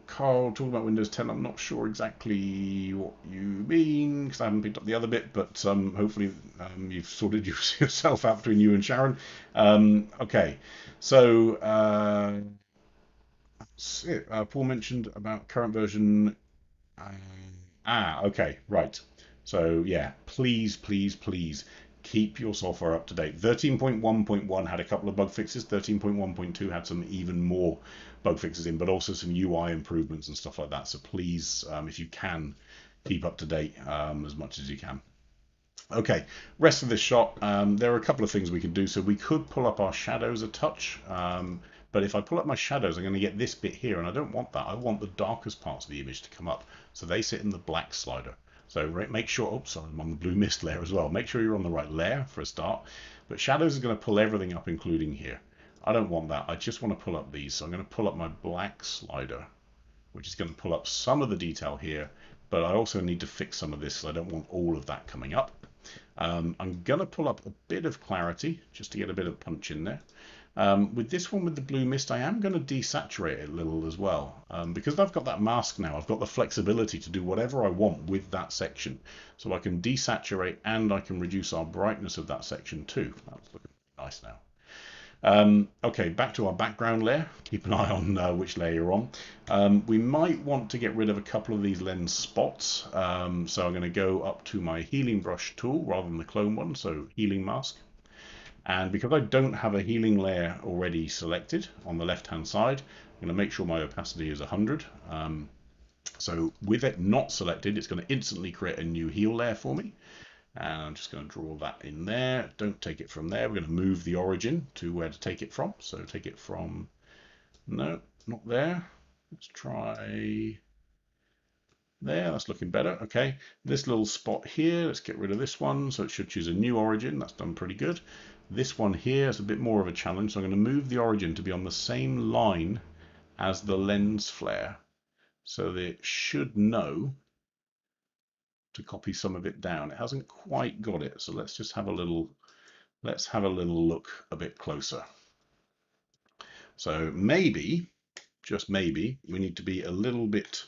[SPEAKER 1] Carl, talking about Windows 10, I'm not sure exactly what you mean because I haven't picked up the other bit, but hopefully you've sorted yourself out between you and Sharon. Okay, so that's it. Paul mentioned about current version. Okay, right. So yeah, please, please, please keep your software up to date. 13.1.1 had a couple of bug fixes. 13.1.2 had some even more bug fixes in, but also some UI improvements and stuff like that. So please, if you can, keep up to date as much as you can. Okay, rest of this shot, there are a couple of things we can do. So we could pull up our shadows a touch, but if I pull up my shadows, I'm going to get this bit here, and I don't want that. I want the darkest parts of the image to come up. So they sit in the black slider. So make sure, oops, sorry, I'm on the blue mist layer as well. Make sure you're on the right layer for a start. But shadows is going to pull everything up, including here. I don't want that. I just want to pull up these. So I'm going to pull up my black slider, which is going to pull up some of the detail here. But I also need to fix some of this, so I don't want all of that coming up. I'm going to pull up a bit of clarity just to get a bit of punch in there. With this one with the blue mist, I am going to desaturate it a little as well. Because I've got that mask now, I've got the flexibility to do whatever I want with that section. So I can desaturate and I can reduce our brightness of that section too. That's looking nice now. Okay, back to our background layer. Keep an eye on which layer you're on. We might want to get rid of a couple of these lens spots. So I'm going to go up to my healing brush tool rather than the clone one, so healing mask. And because I don't have a healing layer already selected on the left hand side, I'm going to make sure my opacity is 100. So with it not selected, it's going to instantly create a new heal layer for me. And I'm just going to draw that in there. Don't take it from there. We're going to move the origin to where to take it from. So take it from, no, not there. Let's try there. That's looking better. Okay, this little spot here, let's get rid of this one. So it should choose a new origin. That's done pretty good. This one here is a bit more of a challenge. So I'm going to move the origin to be on the same line as the lens flare. So that it should know to copy some of it down. It hasn't quite got it, so let's just have a little look a bit closer. So maybe, just maybe, we need to be a little bit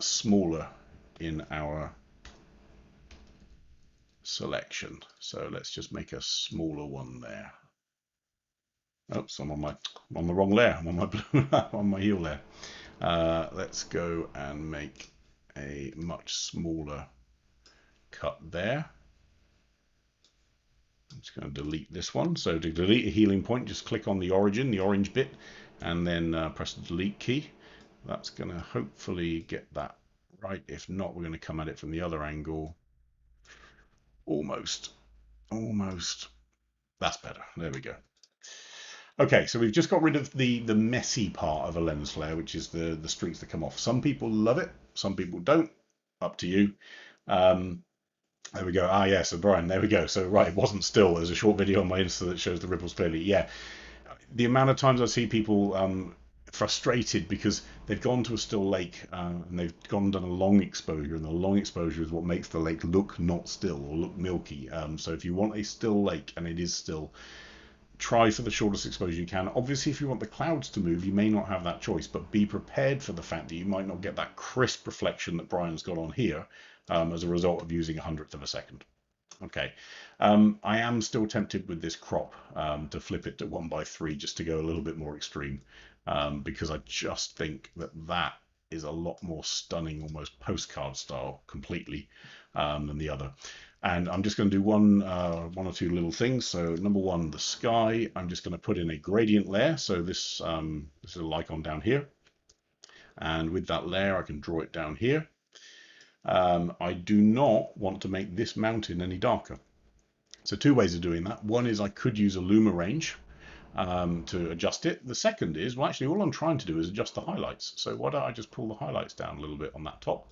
[SPEAKER 1] smaller in our selection. So let's just make a smaller one there. Oops, I'm on the wrong layer. I'm on my blue, on my heal layer. Let's go and make a much smaller cut there. I'm just going to delete this one. So to delete a healing point, just click on the origin, the orange bit, and then press the delete key. That's going to hopefully get that right. If not, we're going to come at it from the other angle. Almost. That's better. There we go. Okay, so we've just got rid of the messy part of a lens flare, which is the streaks that come off. Some people love it, some people don't. Up to you. There we go. Ah, yeah, so Brian, there we go. So, right, it wasn't still. There's a short video on my Insta that shows the ripples clearly. Yeah, the amount of times I see people frustrated because they've gone to a still lake and they've gone and done a long exposure, and the long exposure is what makes the lake look not still or look milky. So if you want a still lake and it is still, try for the shortest exposure you can. Obviously, if you want the clouds to move, you may not have that choice, but be prepared for the fact that you might not get that crisp reflection that Brian's got on here as a result of using 1/100 of a second. Okay, I am still tempted with this crop to flip it to 1:3 just to go a little bit more extreme, because I just think that is a lot more stunning, almost postcard style completely than the other. And I'm just going to do one or two little things. So number one, the sky, I'm just going to put in a gradient layer. So this is a icon down here. And with that layer, I can draw it down here. I do not want to make this mountain any darker. So two ways of doing that. One is I could use a luma range to adjust it. The second is, well, actually all I'm trying to do is adjust the highlights. So why don't I just pull the highlights down a little bit on that top,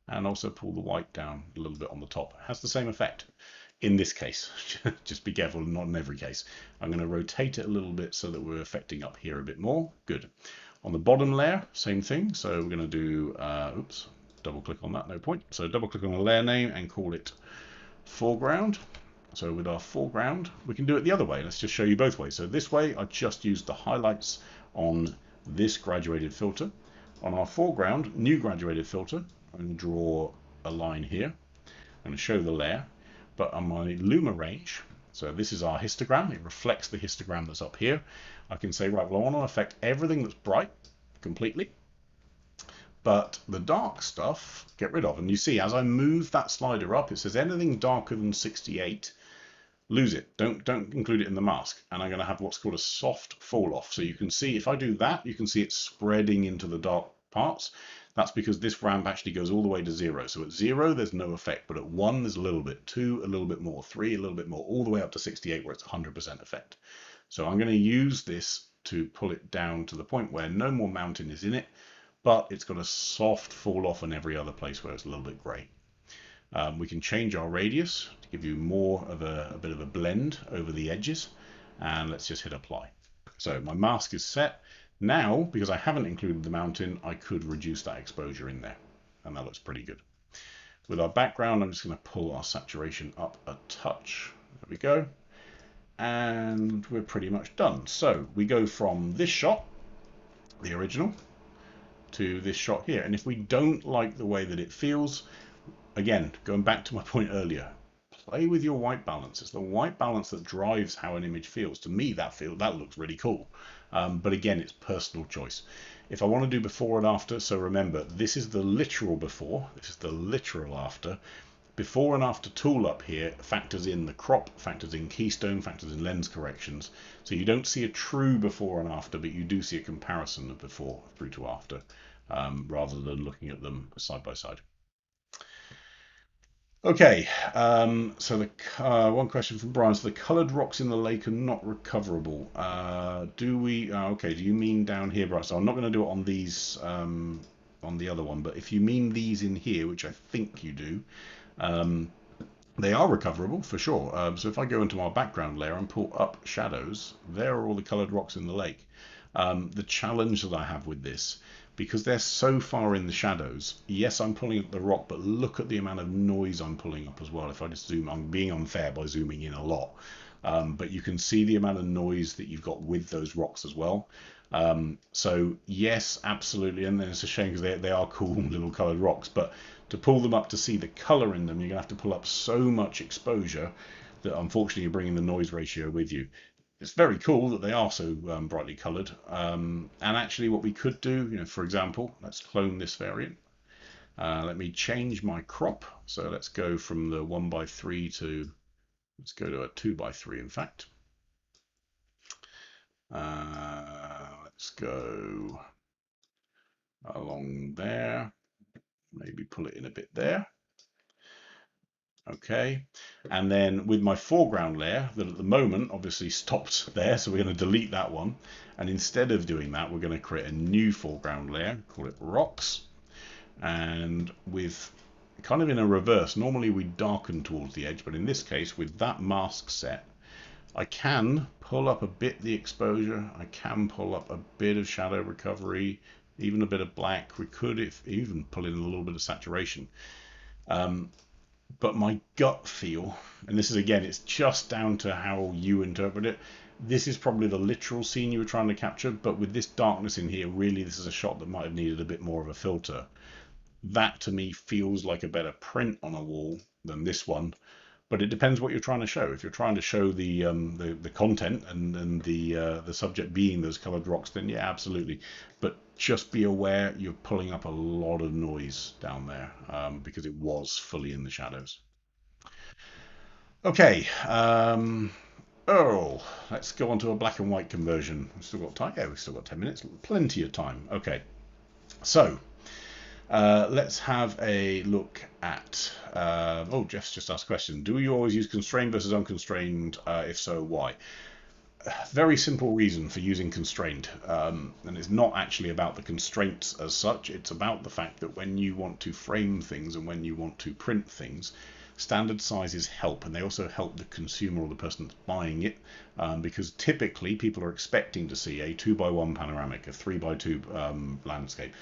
[SPEAKER 1] and also pull the white down a little bit on the top. It has the same effect in this case. Just be careful, not in every case. I'm going to rotate it a little bit so that we're affecting up here a bit more. Good. On the bottom layer, same thing. So we're going to do, oops, double click on that, no point. So double click on a layer name and call it foreground. So with our foreground, we can do it the other way. Let's just show you both ways. So this way, I just used the highlights on this graduated filter. On our foreground, new graduated filter, I'm going to draw a line here. I'm going to show the layer. But on my Luma range, so this is our histogram. It reflects the histogram that's up here. I can say, right, well, I want to affect everything that's bright completely. But the dark stuff, get rid of. And you see, as I move that slider up, it says anything darker than 68, lose it. Don't include it in the mask. And I'm going to have what's called a soft fall off. So you can see, if I do that, you can see it spreading into the dark parts. That's because this ramp actually goes all the way to 0. So at 0, there's no effect. But at 1, there's a little bit. 2, a little bit more. 3, a little bit more. All the way up to 68, where it's 100% effect. So I'm going to use this to pull it down to the point where no more mountain is in it, but it's got a soft fall off in every other place where it's a little bit grey. We can change our radius to give you more of a bit of a blend over the edges, and let's just hit apply. So my mask is set. Now, because I haven't included the mountain, I could reduce that exposure in there, and that looks pretty good. With our background, I'm just going to pull our saturation up a touch. There we go. And we're pretty much done. So we go from this shot, the original, to this shot here. And if we don't like the way that it feels, again, going back to my point earlier, play with your white balance. It's the white balance that drives how an image feels. To me, that looks really cool. But again, it's personal choice. If I want to do before and after, so remember, this is the literal before, this is the literal after. Before and after tool up here factors in the crop, factors in keystone, factors in lens corrections. So you don't see a true before and after, but you do see a comparison of before through to after, rather than looking at them side by side. Okay, so the one question from Brian. So the coloured rocks in the lake are not recoverable. Do we? Okay, do you mean down here, Brian? So I'm not going to do it on these, on the other one, but if you mean these in here, which I think you do, they are recoverable for sure. So if I go into my background layer and pull up shadows, there are all the coloured rocks in the lake. The challenge that I have with this, because they're so far in the shadows, yes, I'm pulling up the rock, but look at the amount of noise I'm pulling up as well. If I just zoom, I'm being unfair by zooming in a lot, but you can see the amount of noise that you've got with those rocks as well. So yes, absolutely, and then it's a shame because they are cool little coloured rocks, but to pull them up to see the colour in them, you're going to have to pull up so much exposure that unfortunately you're bringing the noise ratio with you. It's very cool that they are so brightly coloured. And actually what we could do, for example, let's clone this variant. Let me change my crop. So let's go from the 1:3 to, let's go to a 2:3 in fact. Let's go along there, maybe pull it in a bit there. Okay, and then with my foreground layer that at the moment obviously stopped there, so we're going to delete that one, and instead of doing that we're going to create a new foreground layer, call it rocks, and with kind of in a reverse, normally we darken towards the edge, but in this case with that mask set, I can pull up a bit the exposure, I can pull up a bit of shadow recovery, even a bit of black. We could even pull in a little bit of saturation. But my gut feel, and this is again, it's just down to how you interpret it. This is probably the literal scene you were trying to capture, but with this darkness in here, really this is a shot that might have needed a bit more of a filter. That to me feels like a better print on a wall than this one. But it depends what you're trying to show. If you're trying to show the content and the subject being those coloured rocks, then yeah, absolutely. But just be aware you're pulling up a lot of noise down there because it was fully in the shadows. Okay, let's go on to a black and white conversion. We've still got time. Yeah, we've still got 10 minutes. Plenty of time. Okay, so let's have a look at, Jeff's just asked a question. Do you always use constrained versus unconstrained? If so, why? Very simple reason for using constrained. And it's not actually about the constraints as such. It's about the fact that when you want to frame things and when you want to print things, standard sizes help, and they also help the consumer or the person that's buying it, because typically people are expecting to see a 2:1 panoramic, a 3:2 landscape.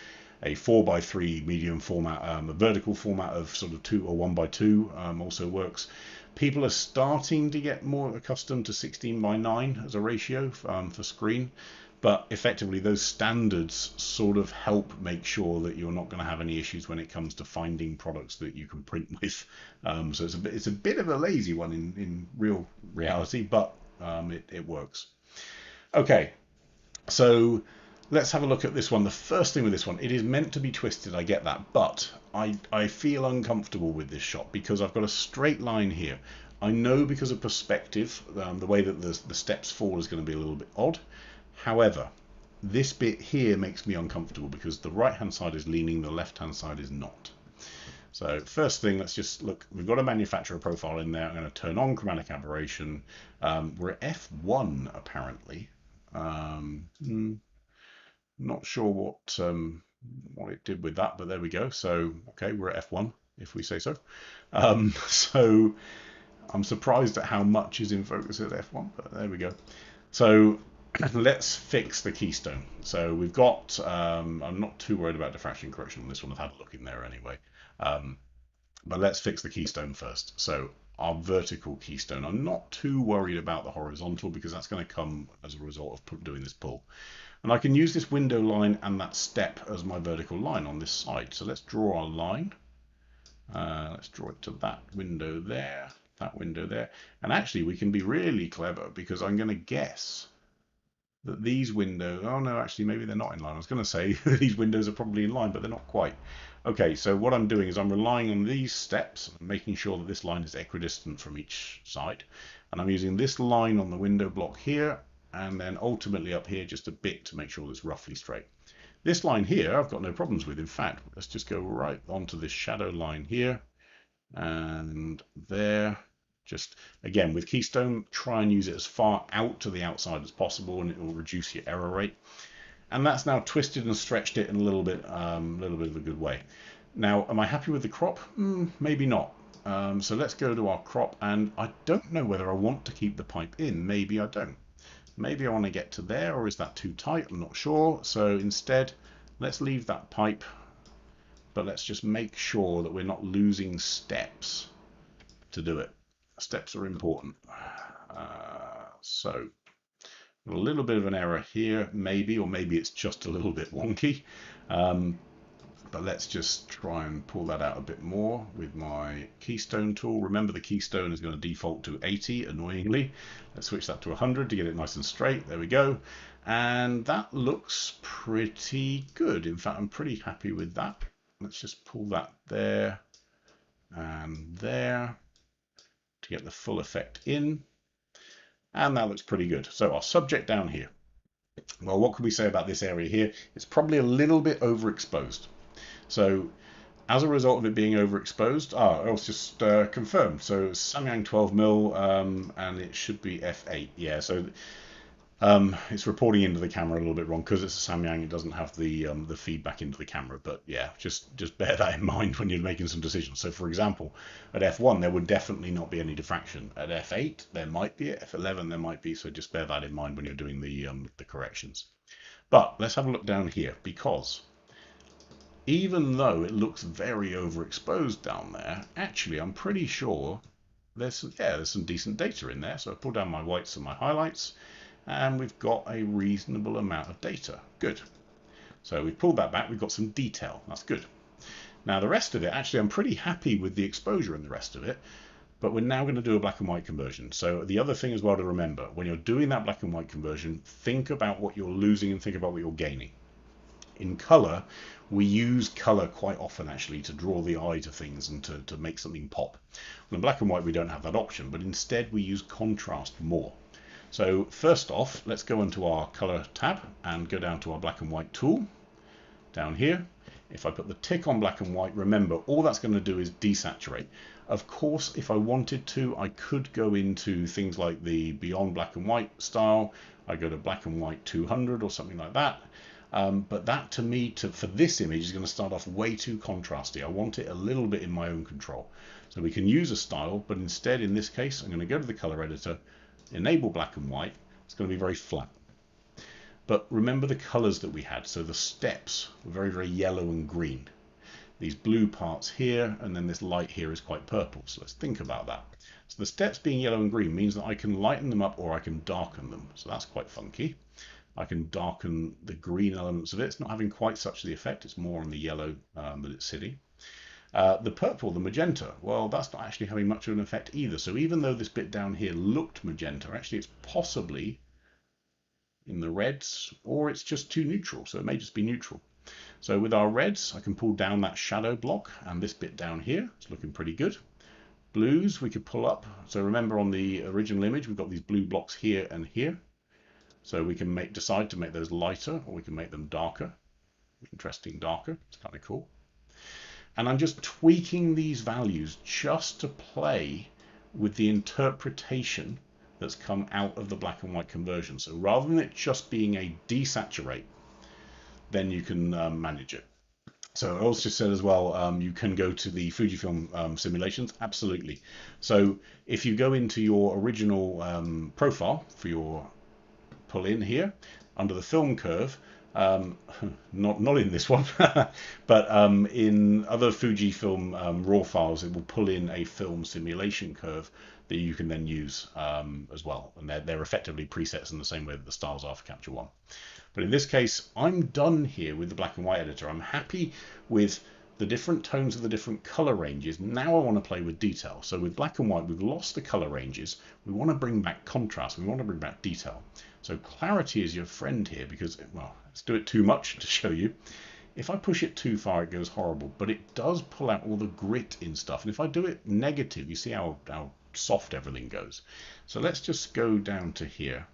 [SPEAKER 1] a 4:3 medium format, a vertical format of sort of 2 or 1:2 also works. People are starting to get more accustomed to 16:9 as a ratio for screen, but effectively those standards sort of help make sure that you're not going to have any issues when it comes to finding products that you can print with. So it's a bit of a lazy one in real reality, but it works. Okay, so let's have a look at this one. The first thing with this one, it is meant to be twisted, I get that, but I feel uncomfortable with this shot because I've got a straight line here. I know because of perspective, the way that the steps fall is going to be a little bit odd. However, this bit here makes me uncomfortable because the right hand side is leaning, the left hand side is not. So first thing, let's just look. We've got a manufacturer profile in there. I'm going to turn on Chromatic Aberration. We're at F1 apparently. Not sure what it did with that, but there we go. So okay, we're at F1 if we say so. So I'm surprised at how much is in focus at F1, but there we go. So let's fix the keystone. So we've got, I'm not too worried about diffraction correction on this one. I've had a look in there anyway. But let's fix the keystone first. So our vertical keystone, I'm not too worried about the horizontal because that's going to come as a result of doing this pull. And I can use this window line and that step as my vertical line on this side. So let's draw our line. Let's draw it to that window there, that window there. And actually we can be really clever because I'm going to guess that these windows, oh no, actually maybe they're not in line. I was going to say these windows are probably in line, but they're not quite. Okay, so what I'm doing is I'm relying on these steps, making sure that this line is equidistant from each side. And I'm using this line on the window block here, and then ultimately up here just a bit to make sure that it's roughly straight. This line here I've got no problems with. In fact, let's just go right onto this shadow line here and there. Just again with Keystone, try and use it as far out to the outside as possible, and it will reduce your error rate. And that's now twisted and stretched it in a little bit of a good way. Now, am I happy with the crop? Maybe not. So let's go to our crop, and I don't know whether I want to keep the pipe in. Maybe I don't. Maybe I want to get to there, or is that too tight? I'm not sure. So instead, let's leave that pipe, but let's just make sure that we're not losing steps to do it. Steps are important. So a little bit of an error here, maybe, or maybe it's just a little bit wonky. But let's just try and pull that out a bit more with my keystone tool. Remember, the keystone is going to default to 80, annoyingly. Let's switch that to 100 to get it nice and straight. There we go. And that looks pretty good. In fact, I'm pretty happy with that. Let's just pull that there and there to get the full effect in. And that looks pretty good. So our subject down here. Well, what can we say about this area here? It's probably a little bit overexposed. So as a result of it being overexposed, let's just confirm. So Samyang 12mm, and it should be f8. Yeah, so it's reporting into the camera a little bit wrong because it's a Samyang. It doesn't have the feedback into the camera. But yeah, just bear that in mind when you're making some decisions. So for example, at f1 there would definitely not be any diffraction. At f8 there might be. At f11 there might be. So just bear that in mind when you're doing the corrections. But let's have a look down here, because even though it looks very overexposed down there, actually I'm pretty sure there's some decent data in there. So I pull down my whites and my highlights, and we've got a reasonable amount of data. Good. So we've pulled that back, we've got some detail. That's good. Now the rest of it, actually I'm pretty happy with the exposure in the rest of it, but we're now going to do a black and white conversion. So the other thing as well to remember, when you're doing that black and white conversion, think about what you're losing and think about what you're gaining. In color, we use color quite often actually to draw the eye to things and to make something pop. Well, in black and white we don't have that option, but instead we use contrast more. So first off, let's go into our color tab and go down to our black and white tool down here. If I put the tick on black and white, remember all that's going to do is desaturate. Of course, if I wanted to, I could go into things like the beyond black and white style. I go to black and white 200 or something like that. But that to me, for this image, is going to start off way too contrasty. I want it a little bit in my own control. So we can use a style, but instead in this case, I'm going to go to the color editor, enable black and white. It's going to be very flat. But remember the colors that we had. So the steps were very, very yellow and green. These blue parts here, and then this light here is quite purple. So let's think about that. So the steps being yellow and green means that I can lighten them up or I can darken them. So that's quite funky. I can darken the green elements of it. It's not having quite such the effect. It's more on the yellow that it's sitting. The purple, the magenta, well, that's not actually having much of an effect either. So even though this bit down here looked magenta, actually it's possibly in the reds, or it's just too neutral. So it may just be neutral. So with our reds, I can pull down that shadow block, and this bit down here, it's looking pretty good. Blues, we could pull up. So remember on the original image, we've got these blue blocks here and here. So we can decide to make those lighter, or we can make them darker. Interesting darker, it's kind of cool. And I'm just tweaking these values just to play with the interpretation that's come out of the black and white conversion. So rather than it just being a desaturate, then you can manage it. So I also said as well, you can go to the Fujifilm simulations, absolutely. So if you go into your original profile for your pull in here, under the film curve, not in this one, but in other Fujifilm RAW files, it will pull in a film simulation curve that you can then use as well. And they're effectively presets in the same way that the styles are for Capture One. But in this case, I'm done here with the black and white editor. I'm happy with the different tones of the different color ranges. Now I want to play with detail. So with black and white, we've lost the color ranges. We want to bring back contrast. We want to bring back detail. So clarity is your friend here because, well, let's do it too much to show you. If I push it too far, it goes horrible, but it does pull out all the grit in stuff. And if I do it negative, you see how soft everything goes. So let's just go down to here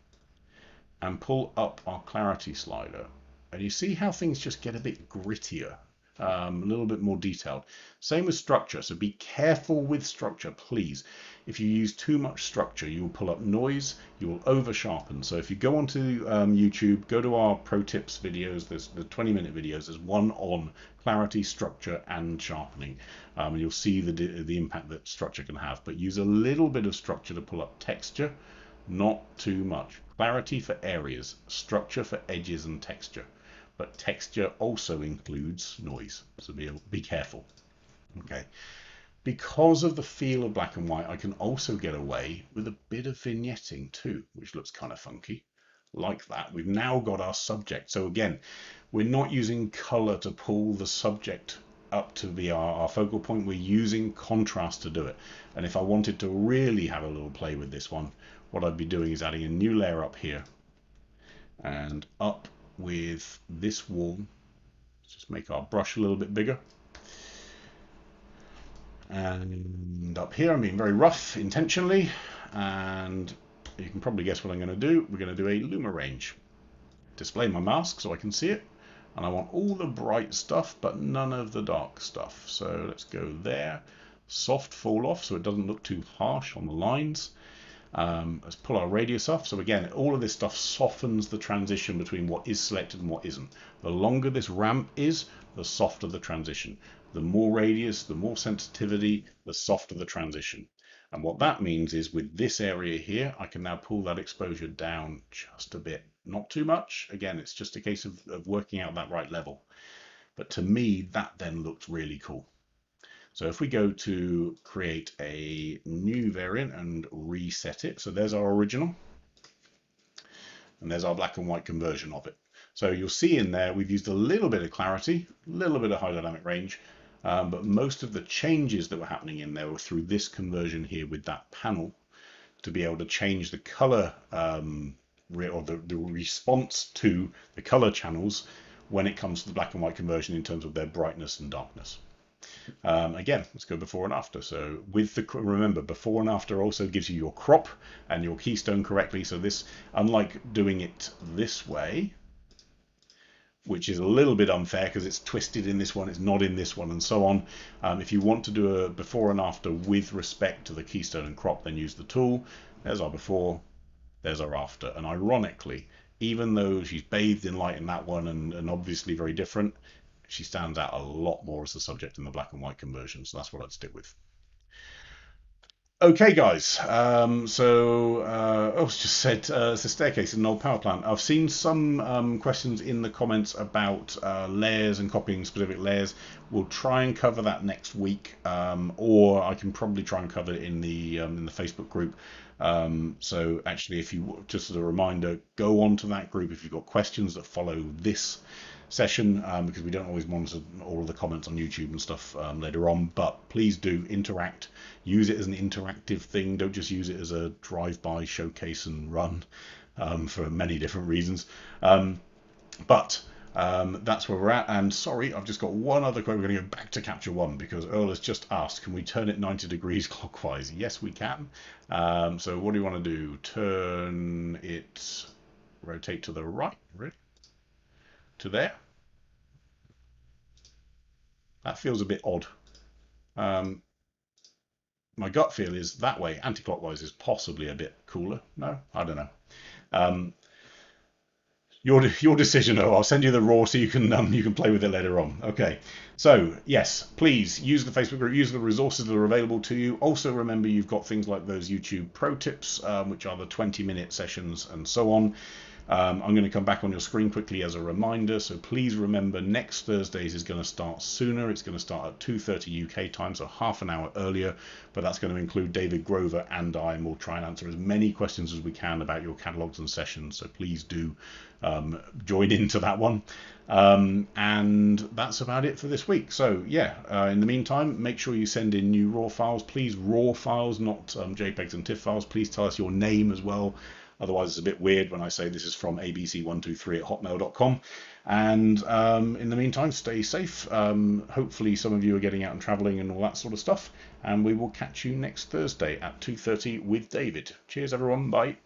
[SPEAKER 1] and pull up our clarity slider. And you see how things just get a bit grittier, a little bit more detailed. Same with structure, so be careful with structure, please. If you use too much structure, you will pull up noise, you will over sharpen. So if you go onto YouTube, go to our pro tips videos, there's the 20-minute videos, there's one on clarity, structure, and sharpening. And you'll see the impact that structure can have. But use a little bit of structure to pull up texture, not too much. Clarity for areas, structure for edges and texture. But texture also includes noise, so be careful. Okay. Because of the feel of black and white, I can also get away with a bit of vignetting too, which looks kind of funky. Like that, we've now got our subject. So again, we're not using color to pull the subject up to be our focal point. We're using contrast to do it. And if I wanted to really have a little play with this one, what I'd be doing is adding a new layer up here and up with this wall. Let's just make our brush a little bit bigger. And up here I'm being very rough intentionally, and you can probably guess what I'm going to do. We're going to do a luma range. Display my mask so I can see it, and I want all the bright stuff but none of the dark stuff. So let's go there. Soft fall off so it doesn't look too harsh on the lines. Let's pull our radius off. So again, all of this stuff softens the transition between what is selected and what isn't. The longer this ramp is, the softer the transition. The more radius, the more sensitivity, the softer the transition. And what that means is with this area here, I can now pull that exposure down just a bit. Not too much. Again, it's just a case of working out that right level. But to me, that then looks really cool. So if we go to create a new variant and reset it, so there's our original, and there's our black and white conversion of it. So you'll see in there, we've used a little bit of clarity, a little bit of high dynamic range, but most of the changes that were happening in there were through this conversion here with that panel to be able to change the color or the response to the color channels when it comes to the black and white conversion in terms of their brightness and darkness. Again, let's go before and after. So with the, remember, before and after also gives you your crop and your keystone correctly. So this, unlike doing it this way, which is a little bit unfair because it's twisted in this one, it's not in this one, and so on. If you want to do a before and after with respect to the keystone and crop, then use the tool. There's our before, there's our after. And ironically, even though she's bathed in light in that one and obviously very different, she stands out a lot more as the subject in the black and white conversion, so that's what I'd stick with. Okay, guys. It's just said it's a staircase in an old power plant. I've seen some questions in the comments about layers and copying specific layers. We'll try and cover that next week, or I can probably try and cover it in the Facebook group. So actually, if you just as a reminder, go on to that group if you've got questions that follow this session, because we don't always monitor all of the comments on YouTube and stuff later on. But please do interact. Use it as an interactive thing. Don't just use it as a drive-by showcase and run, for many different reasons. But that's where we're at. And sorry, I've just got one other quote. We're going to go back to Capture One because Earl has just asked, can we turn it 90 degrees clockwise? Yes, we can. So what do you want to do? Turn it, rotate to the right, really? To there? That feels a bit odd. Um, my gut feel is that way, anti-clockwise, is possibly a bit cooler. No, I don't know. Um, your decision. Oh, I'll send you the raw so you can play with it later on. Okay. So yes, please use the Facebook group, use the resources that are available to you. Also remember you've got things like those YouTube pro tips, which are the 20-minute sessions and so on. I'm going to come back on your screen quickly as a reminder, so please remember next Thursday's is going to start sooner. It's going to start at 2:30 UK time, so half an hour earlier, but that's going to include David Grover and I, and we'll try and answer as many questions as we can about your catalogs and sessions, so please do join into that one. And that's about it for this week. So yeah, in the meantime, make sure you send in new raw files, please. Raw files, not JPEGs and TIFF files. Please tell us your name as well. Otherwise, it's a bit weird when I say this is from abc123@hotmail.com. And in the meantime, stay safe. Hopefully, some of you are getting out and traveling and all that sort of stuff. And we will catch you next Thursday at 2:30 with David. Cheers, everyone. Bye.